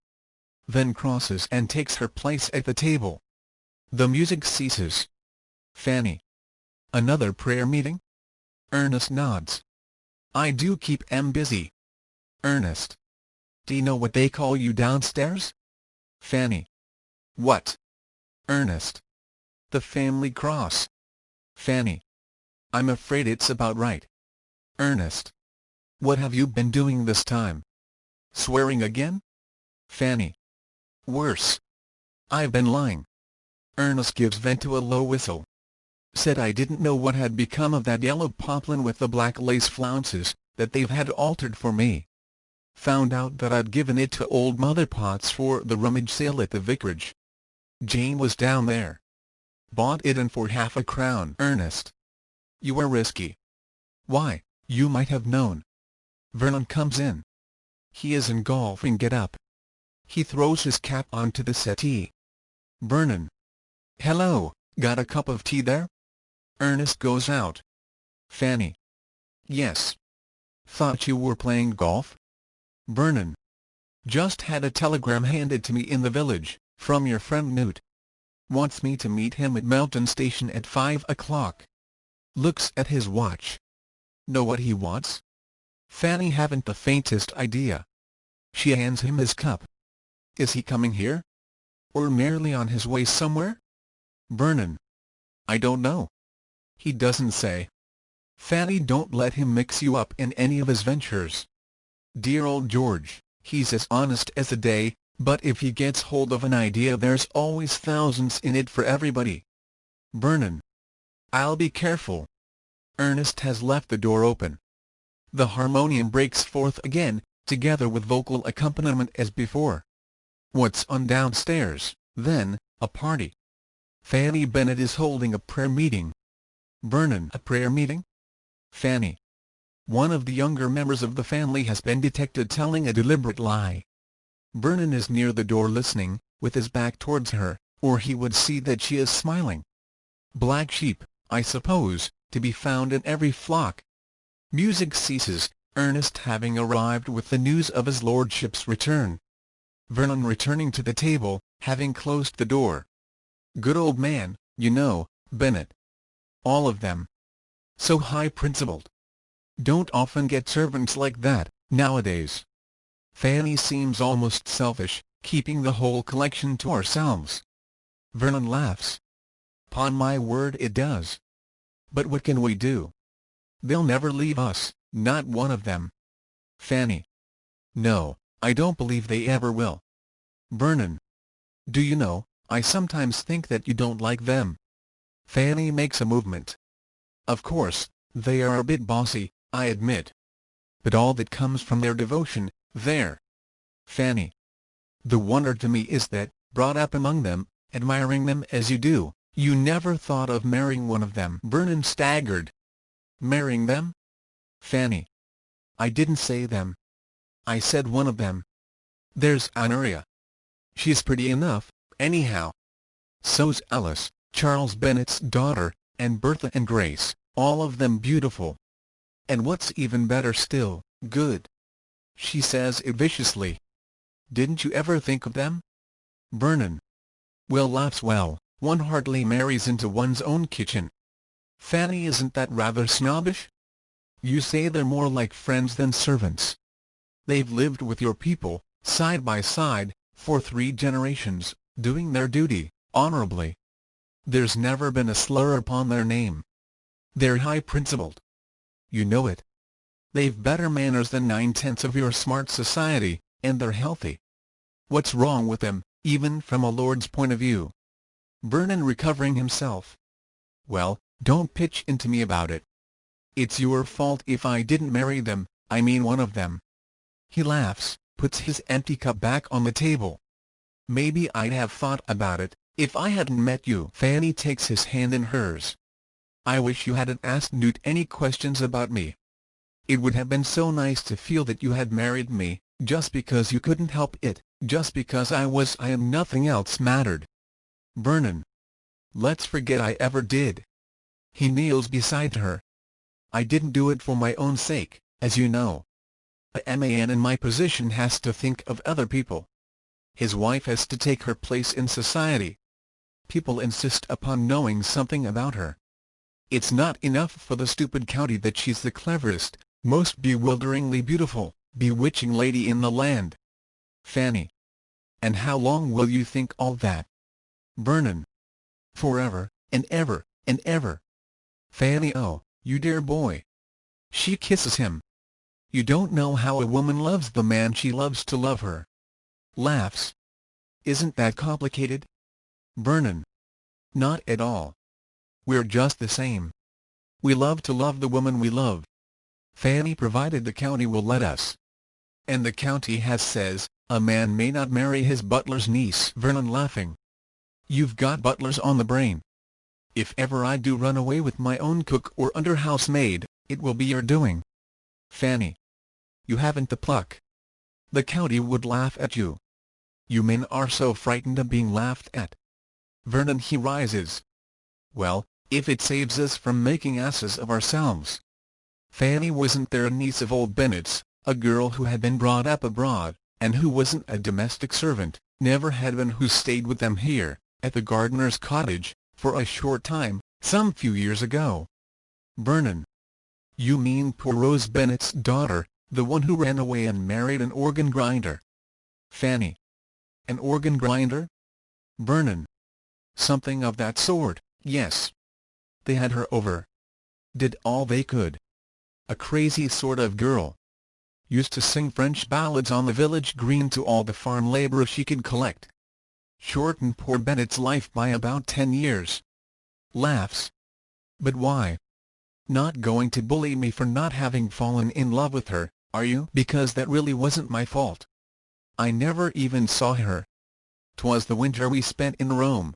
Then crosses and takes her place at the table. The music ceases. Fanny. Another prayer meeting? Ernest nods. I do keep em busy. Ernest. Do you know what they call you downstairs? Fanny. What? Ernest. The family cross. Fanny. I'm afraid it's about right. Ernest. What have you been doing this time? Swearing again? Fanny. Worse. I've been lying. Ernest gives vent to a low whistle. Said I didn't know what had become of that yellow poplin with the black lace flounces, that they've had altered for me. Found out that I'd given it to old Mother Potts for the rummage sale at the vicarage. Jane was down there. Bought it, and for £half. Ernest. You are risky. Why, you might have known. Vernon comes in. He is in golfing get-up. He throws his cap onto the settee. Vernon. Hello, got a cup of tea there? Ernest goes out. Fanny. Yes. Thought you were playing golf? Vernon. Just had a telegram handed to me in the village, from your friend Newt. Wants me to meet him at Melton Station at 5 o'clock. Looks at his watch. Know what he wants? Fanny haven't the faintest idea. She hands him his cup. Is he coming here? Or merely on his way somewhere? Vernon. I don't know. He doesn't say. Fanny, don't let him mix you up in any of his ventures. Dear old George, he's as honest as the day, but if he gets hold of an idea there's always thousands in it for everybody. Vernon. I'll be careful. Ernest has left the door open. The harmonium breaks forth again, together with vocal accompaniment as before. What's on downstairs, then? A party. Fanny Bennet is holding a prayer meeting. Vernon. A prayer meeting? Fanny. One of the younger members of the family has been detected telling a deliberate lie. Vernon is near the door listening, with his back towards her, or he would see that she is smiling. Black sheep, I suppose, to be found in every flock. Music ceases, Ernest having arrived with the news of his lordship's return. Vernon returning to the table, having closed the door. Good old man, you know, Bennet. All of them. So high-principled. Don't often get servants like that, nowadays. Fanny seems almost selfish, keeping the whole collection to ourselves. Vernon laughs. 'Pon my word it does. But what can we do? They'll never leave us, not one of them. Fanny. No, I don't believe they ever will. Vernon. Do you know, I sometimes think that you don't like them. Fanny makes a movement. Of course, they are a bit bossy, I admit. But all that comes from their devotion, there. Fanny. The wonder to me is that, brought up among them, admiring them as you do, you never thought of marrying one of them. Vernon staggered. Marrying them? Fanny. I didn't say them. I said one of them. There's Honoria. She's pretty enough, anyhow. So's Alice, Charles Bennet's daughter, and Bertha and Grace, all of them beautiful. And what's even better still, good. She says it viciously. Didn't you ever think of them? Vernon. Well, laughs well, one hardly marries into one's own kitchen. Fanny, isn't that rather snobbish? You say they're more like friends than servants. They've lived with your people, side by side, for 3 generations, doing their duty, honourably. There's never been a slur upon their name. They're high-principled. You know it. They've better manners than 9/10 of your smart society, and they're healthy. What's wrong with them, even from a lord's point of view? Vernon recovering himself. Well, don't pitch into me about it. It's your fault if I didn't marry them, I mean one of them. He laughs, puts his empty cup back on the table. Maybe I'd have thought about it, if I hadn't met you. Fanny takes his hand in hers. I wish you hadn't asked Newt any questions about me. It would have been so nice to feel that you had married me, just because you couldn't help it, just because I and nothing else mattered. Vernon. Let's forget I ever did. He kneels beside her. I didn't do it for my own sake, as you know. A man in my position has to think of other people. His wife has to take her place in society. People insist upon knowing something about her. It's not enough for the stupid county that she's the cleverest, most bewilderingly beautiful, bewitching lady in the land. Fanny. And how long will you think all that? Vernon. Forever, and ever, and ever. Fanny. Oh, you dear boy. She kisses him. You don't know how a woman loves the man she loves to love her. Laughs. Isn't that complicated? Vernon. Not at all. We're just the same. We love to love the woman we love. Fanny, provided the county will let us. And the county has says, a man may not marry his butler's niece. Vernon, laughing. You've got butlers on the brain. If ever I do run away with my own cook or under housemaid, it will be your doing. Fanny. You haven't the pluck. The county would laugh at you. You men are so frightened of being laughed at. Vernon, he rises. Well, if it saves us from making asses of ourselves. Fanny wasn't there a niece of old Bennett's, a girl who had been brought up abroad, and who wasn't a domestic servant, never had been, who stayed with them here, at the gardener's cottage, for a short time, some few years ago. Vernon. You mean poor Rose Bennett's daughter, the one who ran away and married an organ grinder? Fanny. An organ grinder? Vernon. Something of that sort, yes. They had her over. Did all they could. A crazy sort of girl. Used to sing French ballads on the village green to all the farm labour she could collect. Shortened poor Bennett's life by about 10 years. Laughs. But why? Not going to bully me for not having fallen in love with her, are you? Because that really wasn't my fault. I never even saw her. 'Twas the winter we spent in Rome.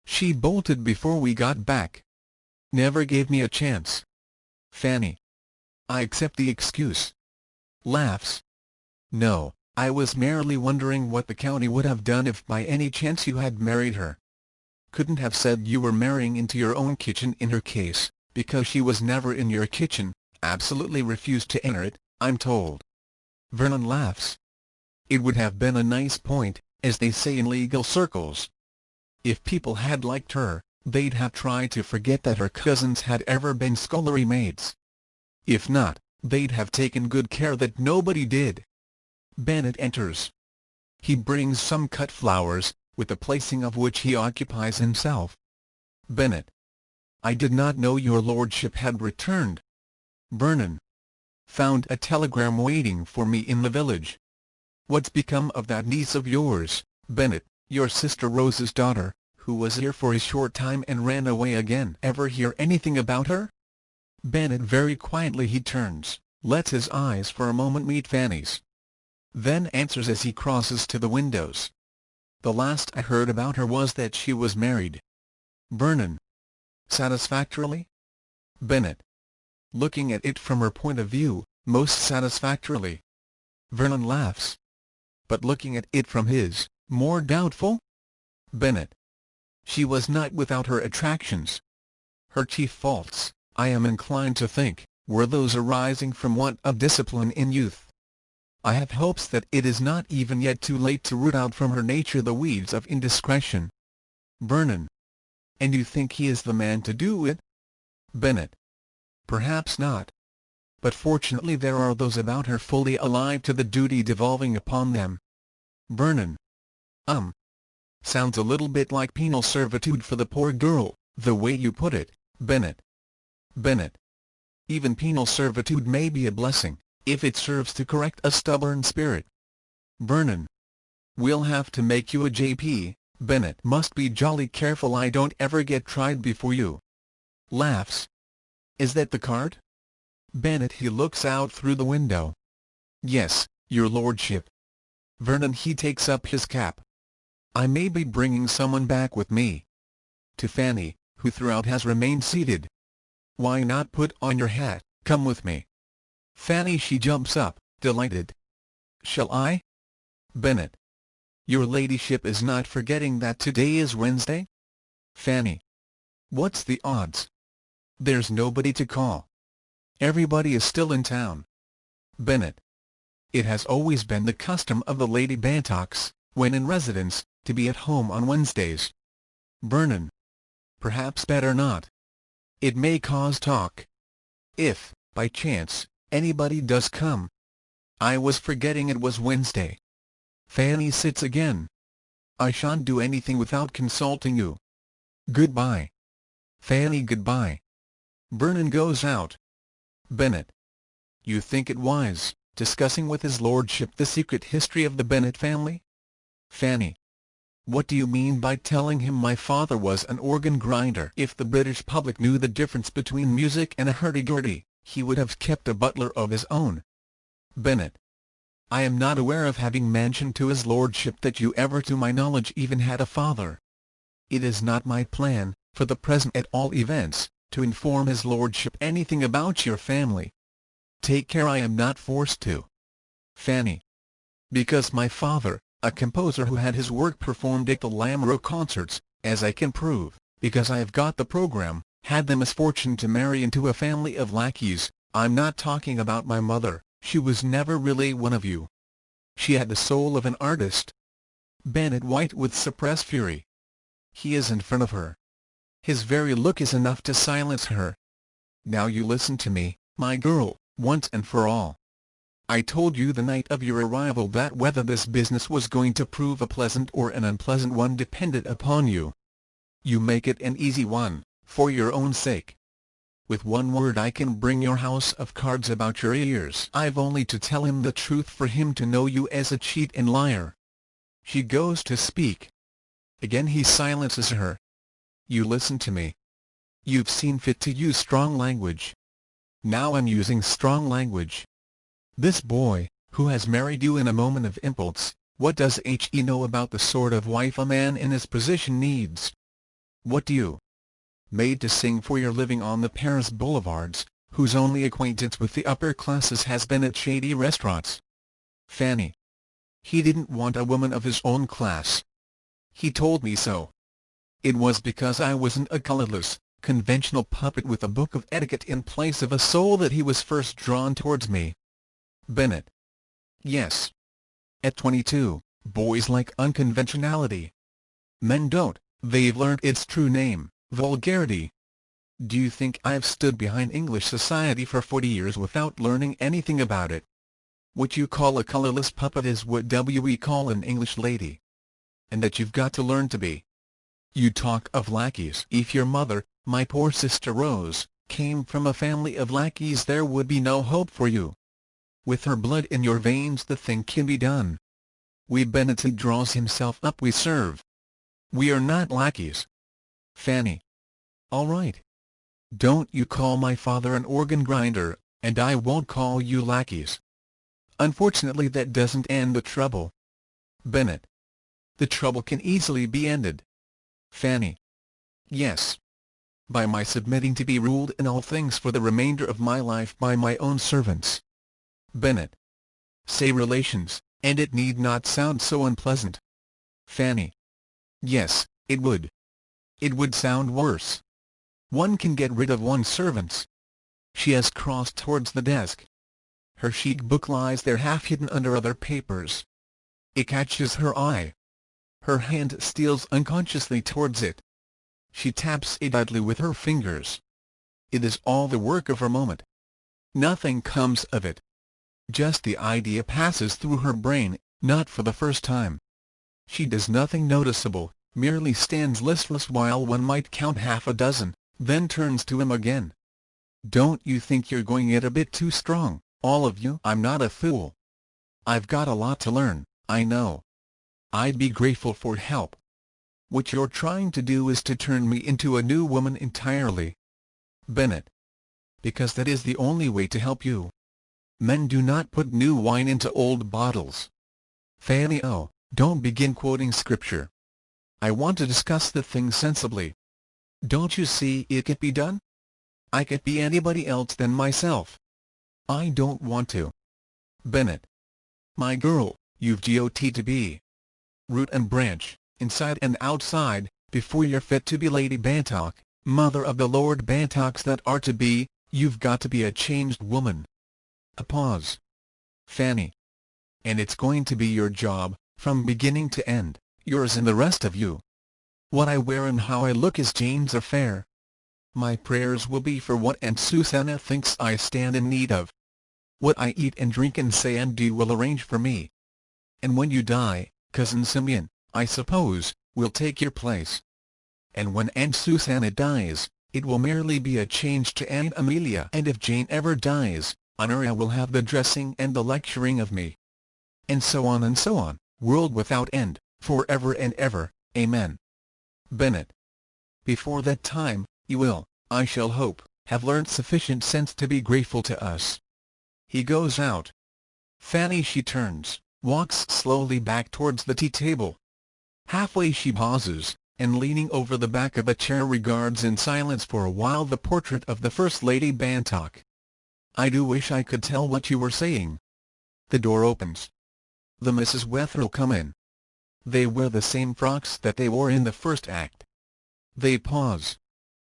She bolted before we got back. Never gave me a chance. Fanny. I accept the excuse. Laughs. No, I was merely wondering what the county would have done if by any chance you had married her. Couldn't have said you were marrying into your own kitchen in her case, because she was never in your kitchen, absolutely refused to enter it, I'm told. Vernon laughs. It would have been a nice point, as they say in legal circles. If people had liked her, they'd have tried to forget that her cousins had ever been scullery maids. If not, they'd have taken good care that nobody did. Bennett enters. He brings some cut flowers, with the placing of which he occupies himself. Bennett. I did not know your lordship had returned. Vernon. Found a telegram waiting for me in the village. What's become of that niece of yours, Bennett, your sister Rose's daughter, who was here for a short time and ran away again? Ever hear anything about her? Bennett. Very quietly he turns, lets his eyes for a moment meet Fanny's. Then answers as he crosses to the windows. The last I heard about her was that she was married. Vernon. Satisfactorily? Bennett. Looking at it from her point of view, most satisfactorily. Vernon laughs. But looking at it from his, more doubtful? Bennett. She was not without her attractions. Her chief faults, I am inclined to think, were those arising from want of discipline in youth. I have hopes that it is not even yet too late to root out from her nature the weeds of indiscretion. Vernon. And you think he is the man to do it? Bennett. Perhaps not. But fortunately there are those about her fully alive to the duty devolving upon them. Vernon. Sounds a little bit like penal servitude for the poor girl, the way you put it, Bennett. Bennett. Even penal servitude may be a blessing, if it serves to correct a stubborn spirit. Vernon. We'll have to make you a J.P., Bennett. Must be jolly careful I don't ever get tried before you. Laughs. Is that the card? Bennett. He looks out through the window. Yes, your lordship. Vernon. He takes up his cap. I may be bringing someone back with me. To Fanny, who throughout has remained seated. Why not put on your hat, come with me. Fanny. She jumps up, delighted. Shall I? Bennett. Your ladyship is not forgetting that today is Wednesday? Fanny. What's the odds? There's nobody to call. Everybody is still in town. Bennett. It has always been the custom of the Lady Bantocks, when in residence, to be at home on Wednesdays. Vernon. Perhaps better not. It may cause talk. If, by chance, anybody does come. I was forgetting it was Wednesday. Fanny sits again. I shan't do anything without consulting you. Goodbye. Fanny. Goodbye. Vernon goes out. Bennett. You think it wise, discussing with his lordship the secret history of the Bennett family? Fanny. What do you mean by telling him my father was an organ grinder? If the British public knew the difference between music and a hurdy-gurdy, he would have kept a butler of his own. Bennett. I am not aware of having mentioned to his lordship that you ever to my knowledge even had a father. It is not my plan, for the present at all events, to inform his lordship anything about your family. Take care I am not forced to. Fanny. Because my father, a composer who had his work performed at the Lamoureux concerts, as I can prove, because I have got the program, had the misfortune to marry into a family of lackeys. I'm not talking about my mother, she was never really one of you. She had the soul of an artist. Bennett white with suppressed fury. He is in front of her. His very look is enough to silence her. Now you listen to me, my girl, once and for all. I told you the night of your arrival that whether this business was going to prove a pleasant or an unpleasant one depended upon you. You make it an easy one, for your own sake. With one word I can bring your house of cards about your ears. I've only to tell him the truth for him to know you as a cheat and liar. She goes to speak. Again he silences her. You listen to me. You've seen fit to use strong language. Now I'm using strong language. This boy, who has married you in a moment of impulse, what does he know about the sort of wife a man in his position needs? What do you? Made to sing for your living on the Paris boulevards, whose only acquaintance with the upper classes has been at shady restaurants. Fanny. He didn't want a woman of his own class. He told me so. It was because I wasn't a colourless, conventional puppet with a book of etiquette in place of a soul that he was first drawn towards me. Bennett. Yes. At 22, boys like unconventionality. Men don't, they've learned its true name, vulgarity. Do you think I've stood behind English society for 40 years without learning anything about it? What you call a colourless puppet is what we call an English lady. And that you've got to learn to be. You talk of lackeys. If your mother, my poor sister Rose, came from a family of lackeys there would be no hope for you. With her blood in your veins the thing can be done. We Bennett he draws himself up we serve. We are not lackeys. Fanny. All right. Don't you call my father an organ grinder, and I won't call you lackeys. Unfortunately that doesn't end the trouble. Bennett. The trouble can easily be ended. Fanny. Yes. By my submitting to be ruled in all things for the remainder of my life by my own servants. Bennett. Say relations, and it need not sound so unpleasant. Fanny. Yes, it would. It would sound worse. One can get rid of one's servants. She has crossed towards the desk. Her chic book lies there half hidden under other papers. It catches her eye. Her hand steals unconsciously towards it. She taps it idly with her fingers. It is all the work of a moment. Nothing comes of it. Just the idea passes through her brain, not for the first time. She does nothing noticeable, merely stands listless while one might count half a dozen, then turns to him again. Don't you think you're going it a bit too strong, all of you? I'm not a fool. I've got a lot to learn, I know. I'd be grateful for help. What you're trying to do is to turn me into a new woman entirely. Bennett. Because that is the only way to help you. Men do not put new wine into old bottles. Fanny, oh, don't begin quoting scripture. I want to discuss the thing sensibly. Don't you see it can be done? I can't be anybody else than myself. I don't want to. Bennett. My girl, you've got to be root and branch, inside and outside, before you're fit to be Lady Bantock, mother of the Lord Bantocks that are to be. You've got to be a changed woman. A pause. Fanny. And it's going to be your job, from beginning to end, yours and the rest of you. What I wear and how I look is Jane's affair. My prayers will be for what Aunt Susanna thinks I stand in need of. What I eat and drink and say and do will arrange for me. And when you die, Cousin Simeon, I suppose, will take your place. And when Aunt Susanna dies, it will merely be a change to Aunt Amelia. And if Jane ever dies, Honoria will have the dressing and the lecturing of me. And so on, world without end, forever and ever, amen. Bennet. Before that time, you will, I shall hope, have learnt sufficient sense to be grateful to us. He goes out. Fanny. She turns, walks slowly back towards the tea-table. Halfway she pauses, and leaning over the back of a chair regards in silence for a while the portrait of the First Lady Bantock. I do wish I could tell what you were saying. The door opens. The Mrs. Wetherell come in. They wear the same frocks that they wore in the first act. They pause.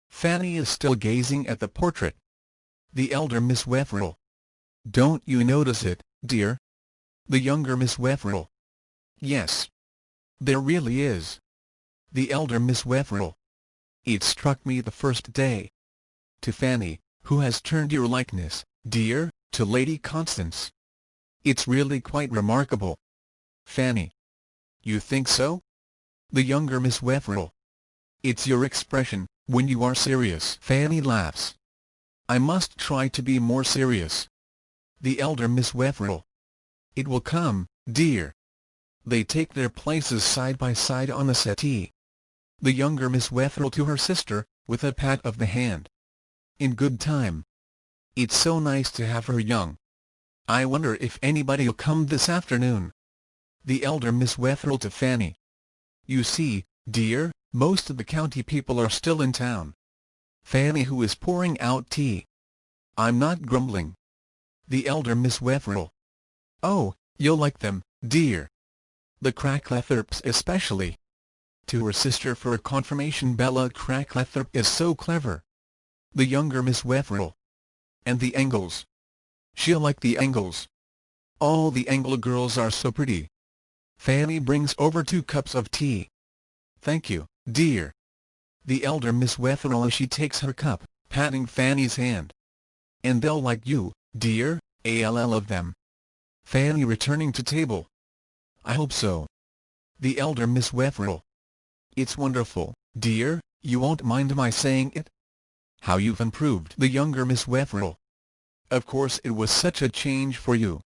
Fanny is still gazing at the portrait. The elder Miss Wetherell. Don't you notice it, dear? The younger Miss Wetherell. Yes. There really is. The elder Miss Wetherell. It struck me the first day. To Fanny, who has turned your likeness, dear, to Lady Constance. It's really quite remarkable. Fanny. You think so? The younger Miss Wetherell. It's your expression, when you are serious. Fanny laughs. I must try to be more serious. The elder Miss Wetherell. It will come, dear. They take their places side by side on the settee. The younger Miss Wetherell to her sister, with a pat of the hand. In good time. It's so nice to have her young. I wonder if anybody'll come this afternoon. The elder Miss Wetherell to Fanny. You see, dear, most of the county people are still in town. Fanny, who is pouring out tea. I'm not grumbling. The elder Miss Wetherell. Oh, you'll like them, dear. The Cracklethropes especially. To her sister for a confirmation. Bella Cracklethrop is so clever. The younger Miss Wetherell. And the Engles. She'll like the Engles. All the Engle girls are so pretty. Fanny brings over 2 cups of tea. Thank you, dear. The elder Miss Wetherell as she takes her cup, patting Fanny's hand. And they'll like you, dear, all of them. Fanny returning to table. I hope so. The elder Miss Wetherell. It's wonderful, dear, you won't mind my saying it? How you've improved. The younger Miss Wetherell. Of course it was such a change for you.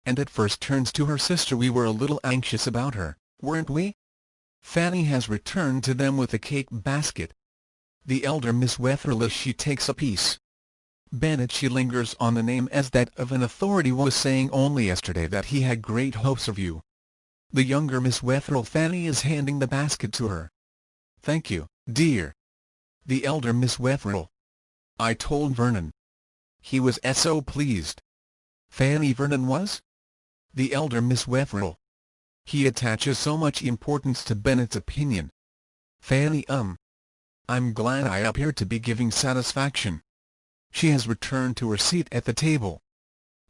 And at first turns to her sister, we were a little anxious about her, weren't we? Fanny has returned to them with a cake basket. The elder Miss Wetherell as she takes a piece. Bennet. She lingers on the name as that of an authority, was saying only yesterday that he had great hopes of you. The younger Miss Wetherell. Fanny is handing the basket to her. Thank you, dear. The elder Miss Wetherell. I told Vernon. He was so pleased. Fanny. Vernon was? The elder Miss Wetherell. He attaches so much importance to Bennet's opinion. Fanny. I'm glad I appear to be giving satisfaction. She has returned to her seat at the table.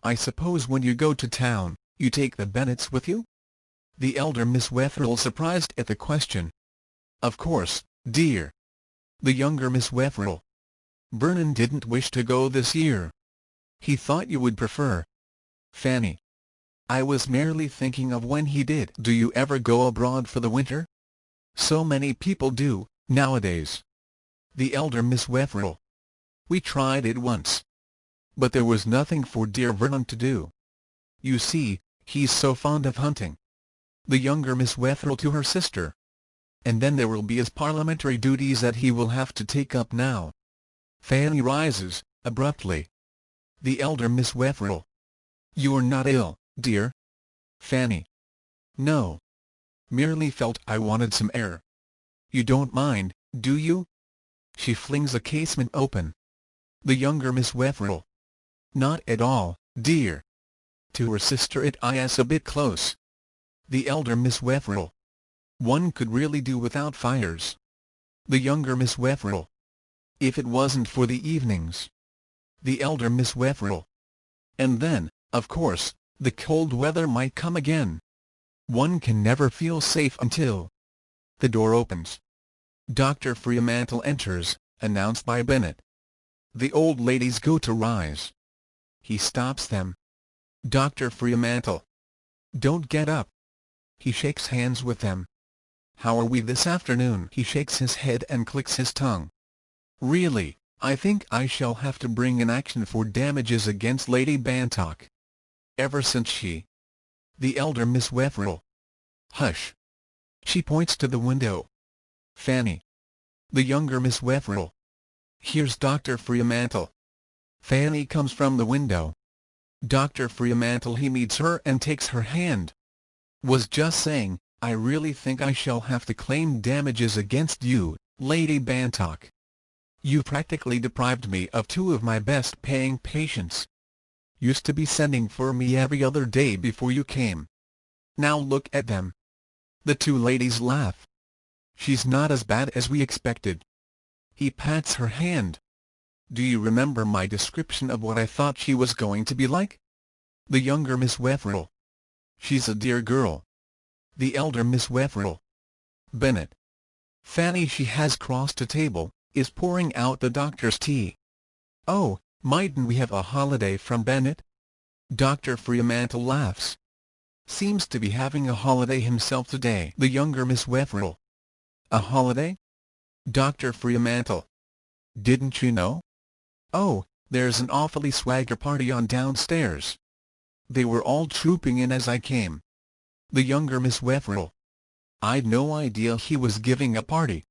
I suppose when you go to town, you take the Bennets with you? The elder Miss Wetherell, surprised at the question. Of course, dear. The younger Miss Wetherell. Vernon didn't wish to go this year. He thought you would prefer. Fanny. I was merely thinking of when he did. Do you ever go abroad for the winter? So many people do, nowadays. The elder Miss Wetherell. We tried it once. But there was nothing for dear Vernon to do. You see, he's so fond of hunting. The younger Miss Wetherell to her sister. And then there will be his parliamentary duties that he will have to take up now. Fanny rises, abruptly. The elder Miss Wetherell. You're not ill, dear? Fanny. No. Merely felt I wanted some air. You don't mind, do you? She flings the casement open. The younger Miss Wetherell. Not at all, dear. To her sister. It is a bit close. The elder Miss Wetherell. One could really do without fires. The younger Miss Wetherell. If it wasn't for the evenings. The elder Miss Wetherell. And then, of course, the cold weather might come again. One can never feel safe until... The door opens. Dr. Fremantle enters, announced by Bennet. The old ladies go to rise. He stops them. Dr. Fremantle. Don't get up. He shakes hands with them. How are we this afternoon? He shakes his head and clicks his tongue. Really, I think I shall have to bring an action for damages against Lady Bantock. Ever since she... The elder Miss Wetherell. Hush. She points to the window. Fanny. The younger Miss Wetherill. Here's Dr. Fremantle. Fanny comes from the window. Dr. Fremantle he meets her and takes her hand. Was just saying, I really think I shall have to claim damages against you, Lady Bantock. You practically deprived me of two of my best-paying patients. Used to be sending for me every other day before you came. Now look at them. The two ladies laugh. She's not as bad as we expected. He pats her hand. Do you remember my description of what I thought she was going to be like? The younger Miss Wetherill. She's a dear girl. The elder Miss Wetherill. Bennett. Fanny she has crossed a table, is pouring out the doctor's tea. Oh, mightn't we have a holiday from Bennett? Dr. Fremantle laughs. Seems to be having a holiday himself today. The younger Miss Wetherill. A holiday? Dr. Fremantle. Didn't you know? Oh, there's an awfully swagger party on downstairs. They were all trooping in as I came. The younger Miss Wetherill. I'd no idea he was giving a party.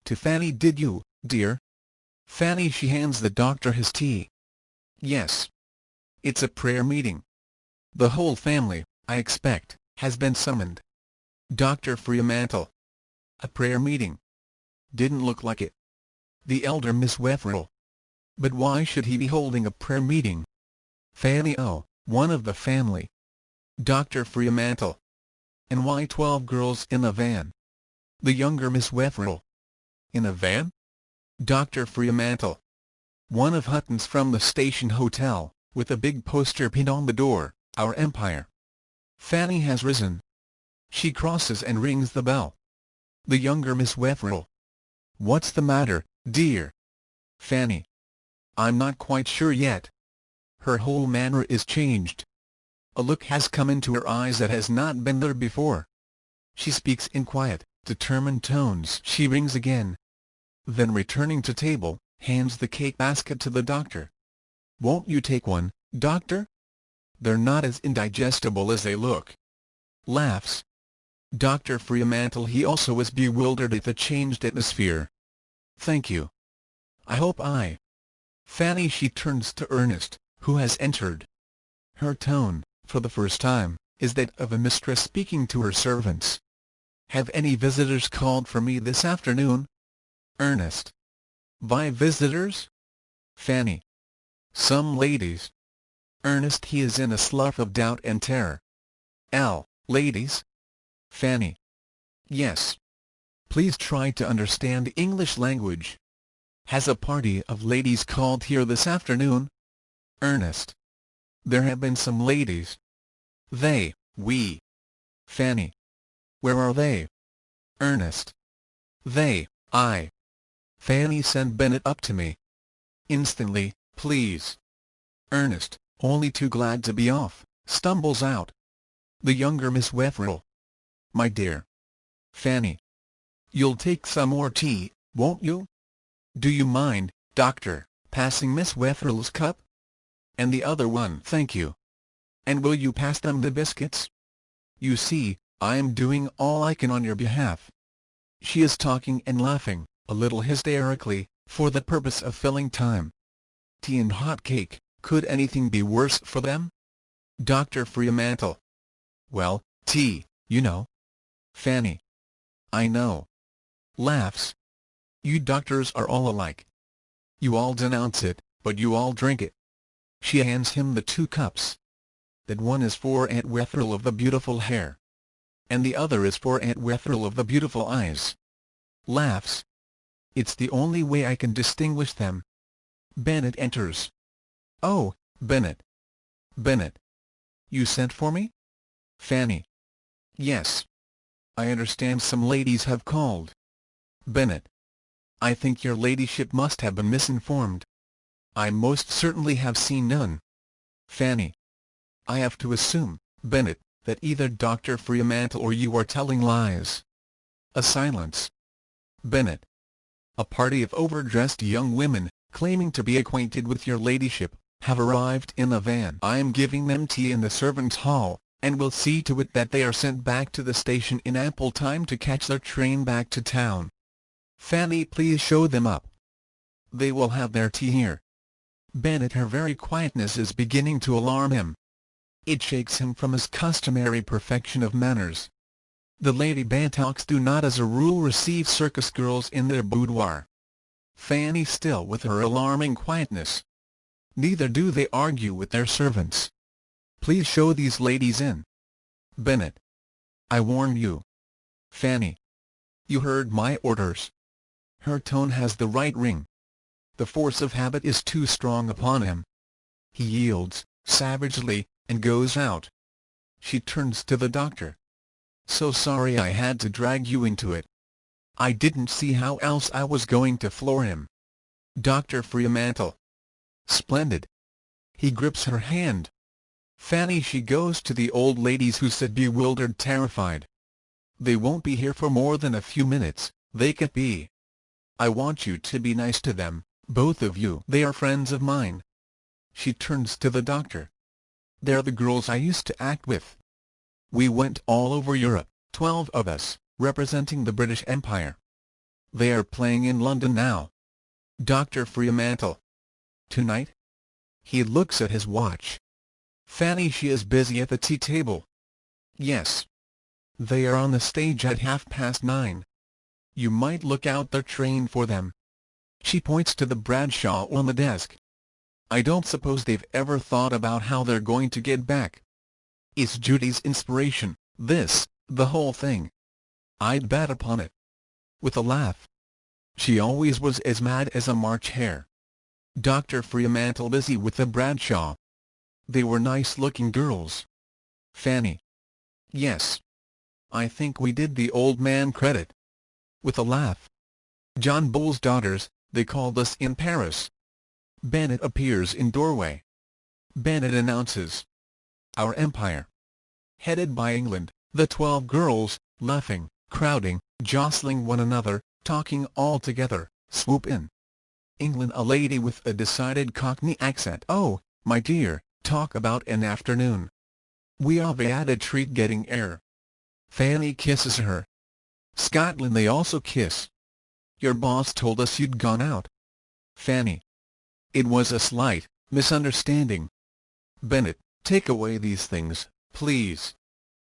To Fanny did you, dear? Fanny she hands the doctor his tea. Yes. It's a prayer meeting. The whole family, I expect, has been summoned. Dr. Fremantle. A prayer meeting. Didn't look like it. The elder Miss Wetherill. But why should he be holding a prayer meeting? Fanny oh, one of the family. Dr. Fremantle. And why 12 girls in a van? The younger Miss Wetherill. In a van? Dr. Fremantle. One of Hutton's from the station hotel, with a big poster pinned on the door, Our Empire. Fanny has risen. She crosses and rings the bell. The younger Miss Wetherill. What's the matter, dear? Fanny. I'm not quite sure yet. Her whole manner is changed. A look has come into her eyes that has not been there before. She speaks in quiet, determined tones. She rings again. Then returning to table, hands the cake basket to the doctor. Won't you take one, doctor? They're not as indigestible as they look. Laughs. Dr. Fremantle he also is bewildered at the changed atmosphere. Thank you. I hope I. Fanny she turns to Ernest, who has entered. Her tone, for the first time, is that of a mistress speaking to her servants. Have any visitors called for me this afternoon? Ernest. By visitors? Fanny. Some ladies. Ernest he is in a slough of doubt and terror. Ladies? Fanny. Yes. Please try to understand English language. Has a party of ladies called here this afternoon? Ernest. There have been some ladies. We. Fanny. Where are they? Ernest. I. Fanny send Bennett up to me. Instantly, please. Ernest, only too glad to be off, stumbles out. The younger Miss Wetherill. My dear. Fanny. You'll take some more tea, won't you? Do you mind, doctor, passing Miss Wetherill's cup? And the other one, thank you. And will you pass them the biscuits? You see, I am doing all I can on your behalf. She is talking and laughing, a little hysterically, for the purpose of filling time. Tea and hot cake, could anything be worse for them? Dr. Fremantle. Well, tea, you know. Fanny. I know. Laughs. You doctors are all alike. You all denounce it, but you all drink it. She hands him the 2 cups. That one is for Aunt Wetherill of the beautiful hair. And the other is for Aunt Wetherill of the beautiful eyes. Laughs. It's the only way I can distinguish them. Bennett enters. Oh, Bennett. Bennett. You sent for me? Fanny. Yes. I understand some ladies have called. Bennett. I think your ladyship must have been misinformed. I most certainly have seen none. Fanny. I have to assume, Bennett, that either Dr. Fremantle or you are telling lies. A silence. Bennett. A party of overdressed young women, claiming to be acquainted with your ladyship, have arrived in a van. I am giving them tea in the servants' hall, and will see to it that they are sent back to the station in ample time to catch their train back to town. Fanny, please show them up. They will have their tea here. Bennett, her very quietness is beginning to alarm him. It shakes him from his customary perfection of manners. The Lady Bantocks do not as a rule receive circus girls in their boudoir. Fanny still with her alarming quietness. Neither do they argue with their servants. Please show these ladies in. Bennett. I warn you. Fanny. You heard my orders. Her tone has the right ring. The force of habit is too strong upon him. He yields, savagely, and goes out. She turns to the doctor. So sorry I had to drag you into it. I didn't see how else I was going to floor him. Dr. Fremantle. Splendid. He grips her hand. Fanny, she goes to the old ladies who sit bewildered, terrified. They won't be here for more than a few minutes, they can't be. I want you to be nice to them, both of you. They are friends of mine. She turns to the doctor. They're the girls I used to act with. We went all over Europe, 12 of us, representing the British Empire. They are playing in London now. Dr. Fremantle. Tonight? He looks at his watch. Fanny, she is busy at the tea table. Yes. They are on the stage at 9:30. You might look out their train for them. She points to the Bradshaw on the desk. I don't suppose they've ever thought about how they're going to get back. It's Judy's inspiration, this, the whole thing. I'd bet upon it. With a laugh. She always was as mad as a March hare. Dr. Fremantle, busy with the Bradshaw. They were nice-looking girls. Fanny. Yes. I think we did the old man credit. With a laugh. John Bull's daughters, they called us in Paris. Bennett appears in doorway. Bennett announces. Our empire. Headed by England, the 12 girls, laughing, crowding, jostling one another, talking all together, swoop in. England, a lady with a decided Cockney accent. Oh, my dear, talk about an afternoon. We are the added treat getting air. Fanny kisses her. Scotland, they also kiss. Your boss told us you'd gone out. Fanny. It was a slight misunderstanding. Bennett, take away these things, please.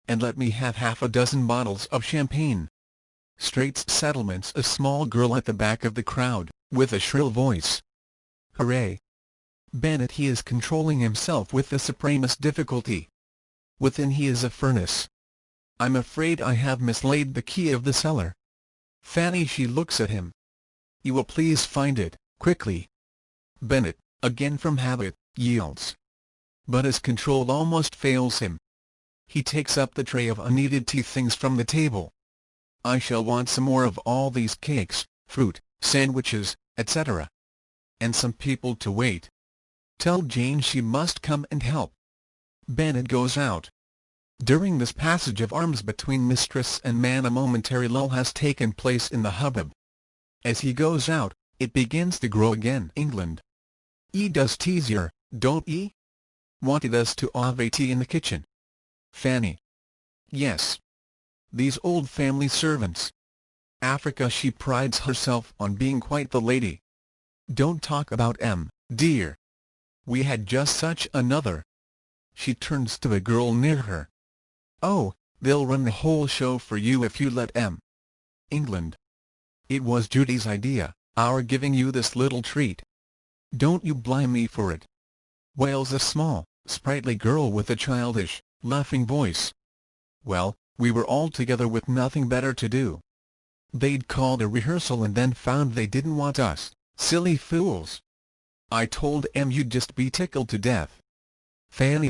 And let me have half a dozen bottles of champagne. Straits Settlements, a small girl at the back of the crowd, with a shrill voice. Hooray! Bennett, he is controlling himself with the supremest difficulty. Within he is a furnace. I'm afraid I have mislaid the key of the cellar. Fanny, she looks at him. You will please find it, quickly. Bennett, again from habit, yields. But his control almost fails him. He takes up the tray of unneeded tea things from the table. I shall want some more of all these cakes, fruit, sandwiches, etc. And some people to wait. Tell Jane she must come and help. Bennett goes out. During this passage of arms between mistress and man, a momentary lull has taken place in the hubbub. As he goes out, it begins to grow again. England. Does teasier, don't ye? Wanted us to have tea in the kitchen. Fanny. Yes. These old family servants. Africa, she prides herself on being quite the lady. Don't talk about dear. We had just such another. She turns to a girl near her. Oh, they'll run the whole show for you if you let England. It was Judy's idea, our giving you this little treat. Don't you blame me for it. Wails a small, sprightly girl with a childish, laughing voice. Well, we were all together with nothing better to do. They'd called a rehearsal and then found they didn't want us, silly fools. I told you'd just be tickled to death. Fanny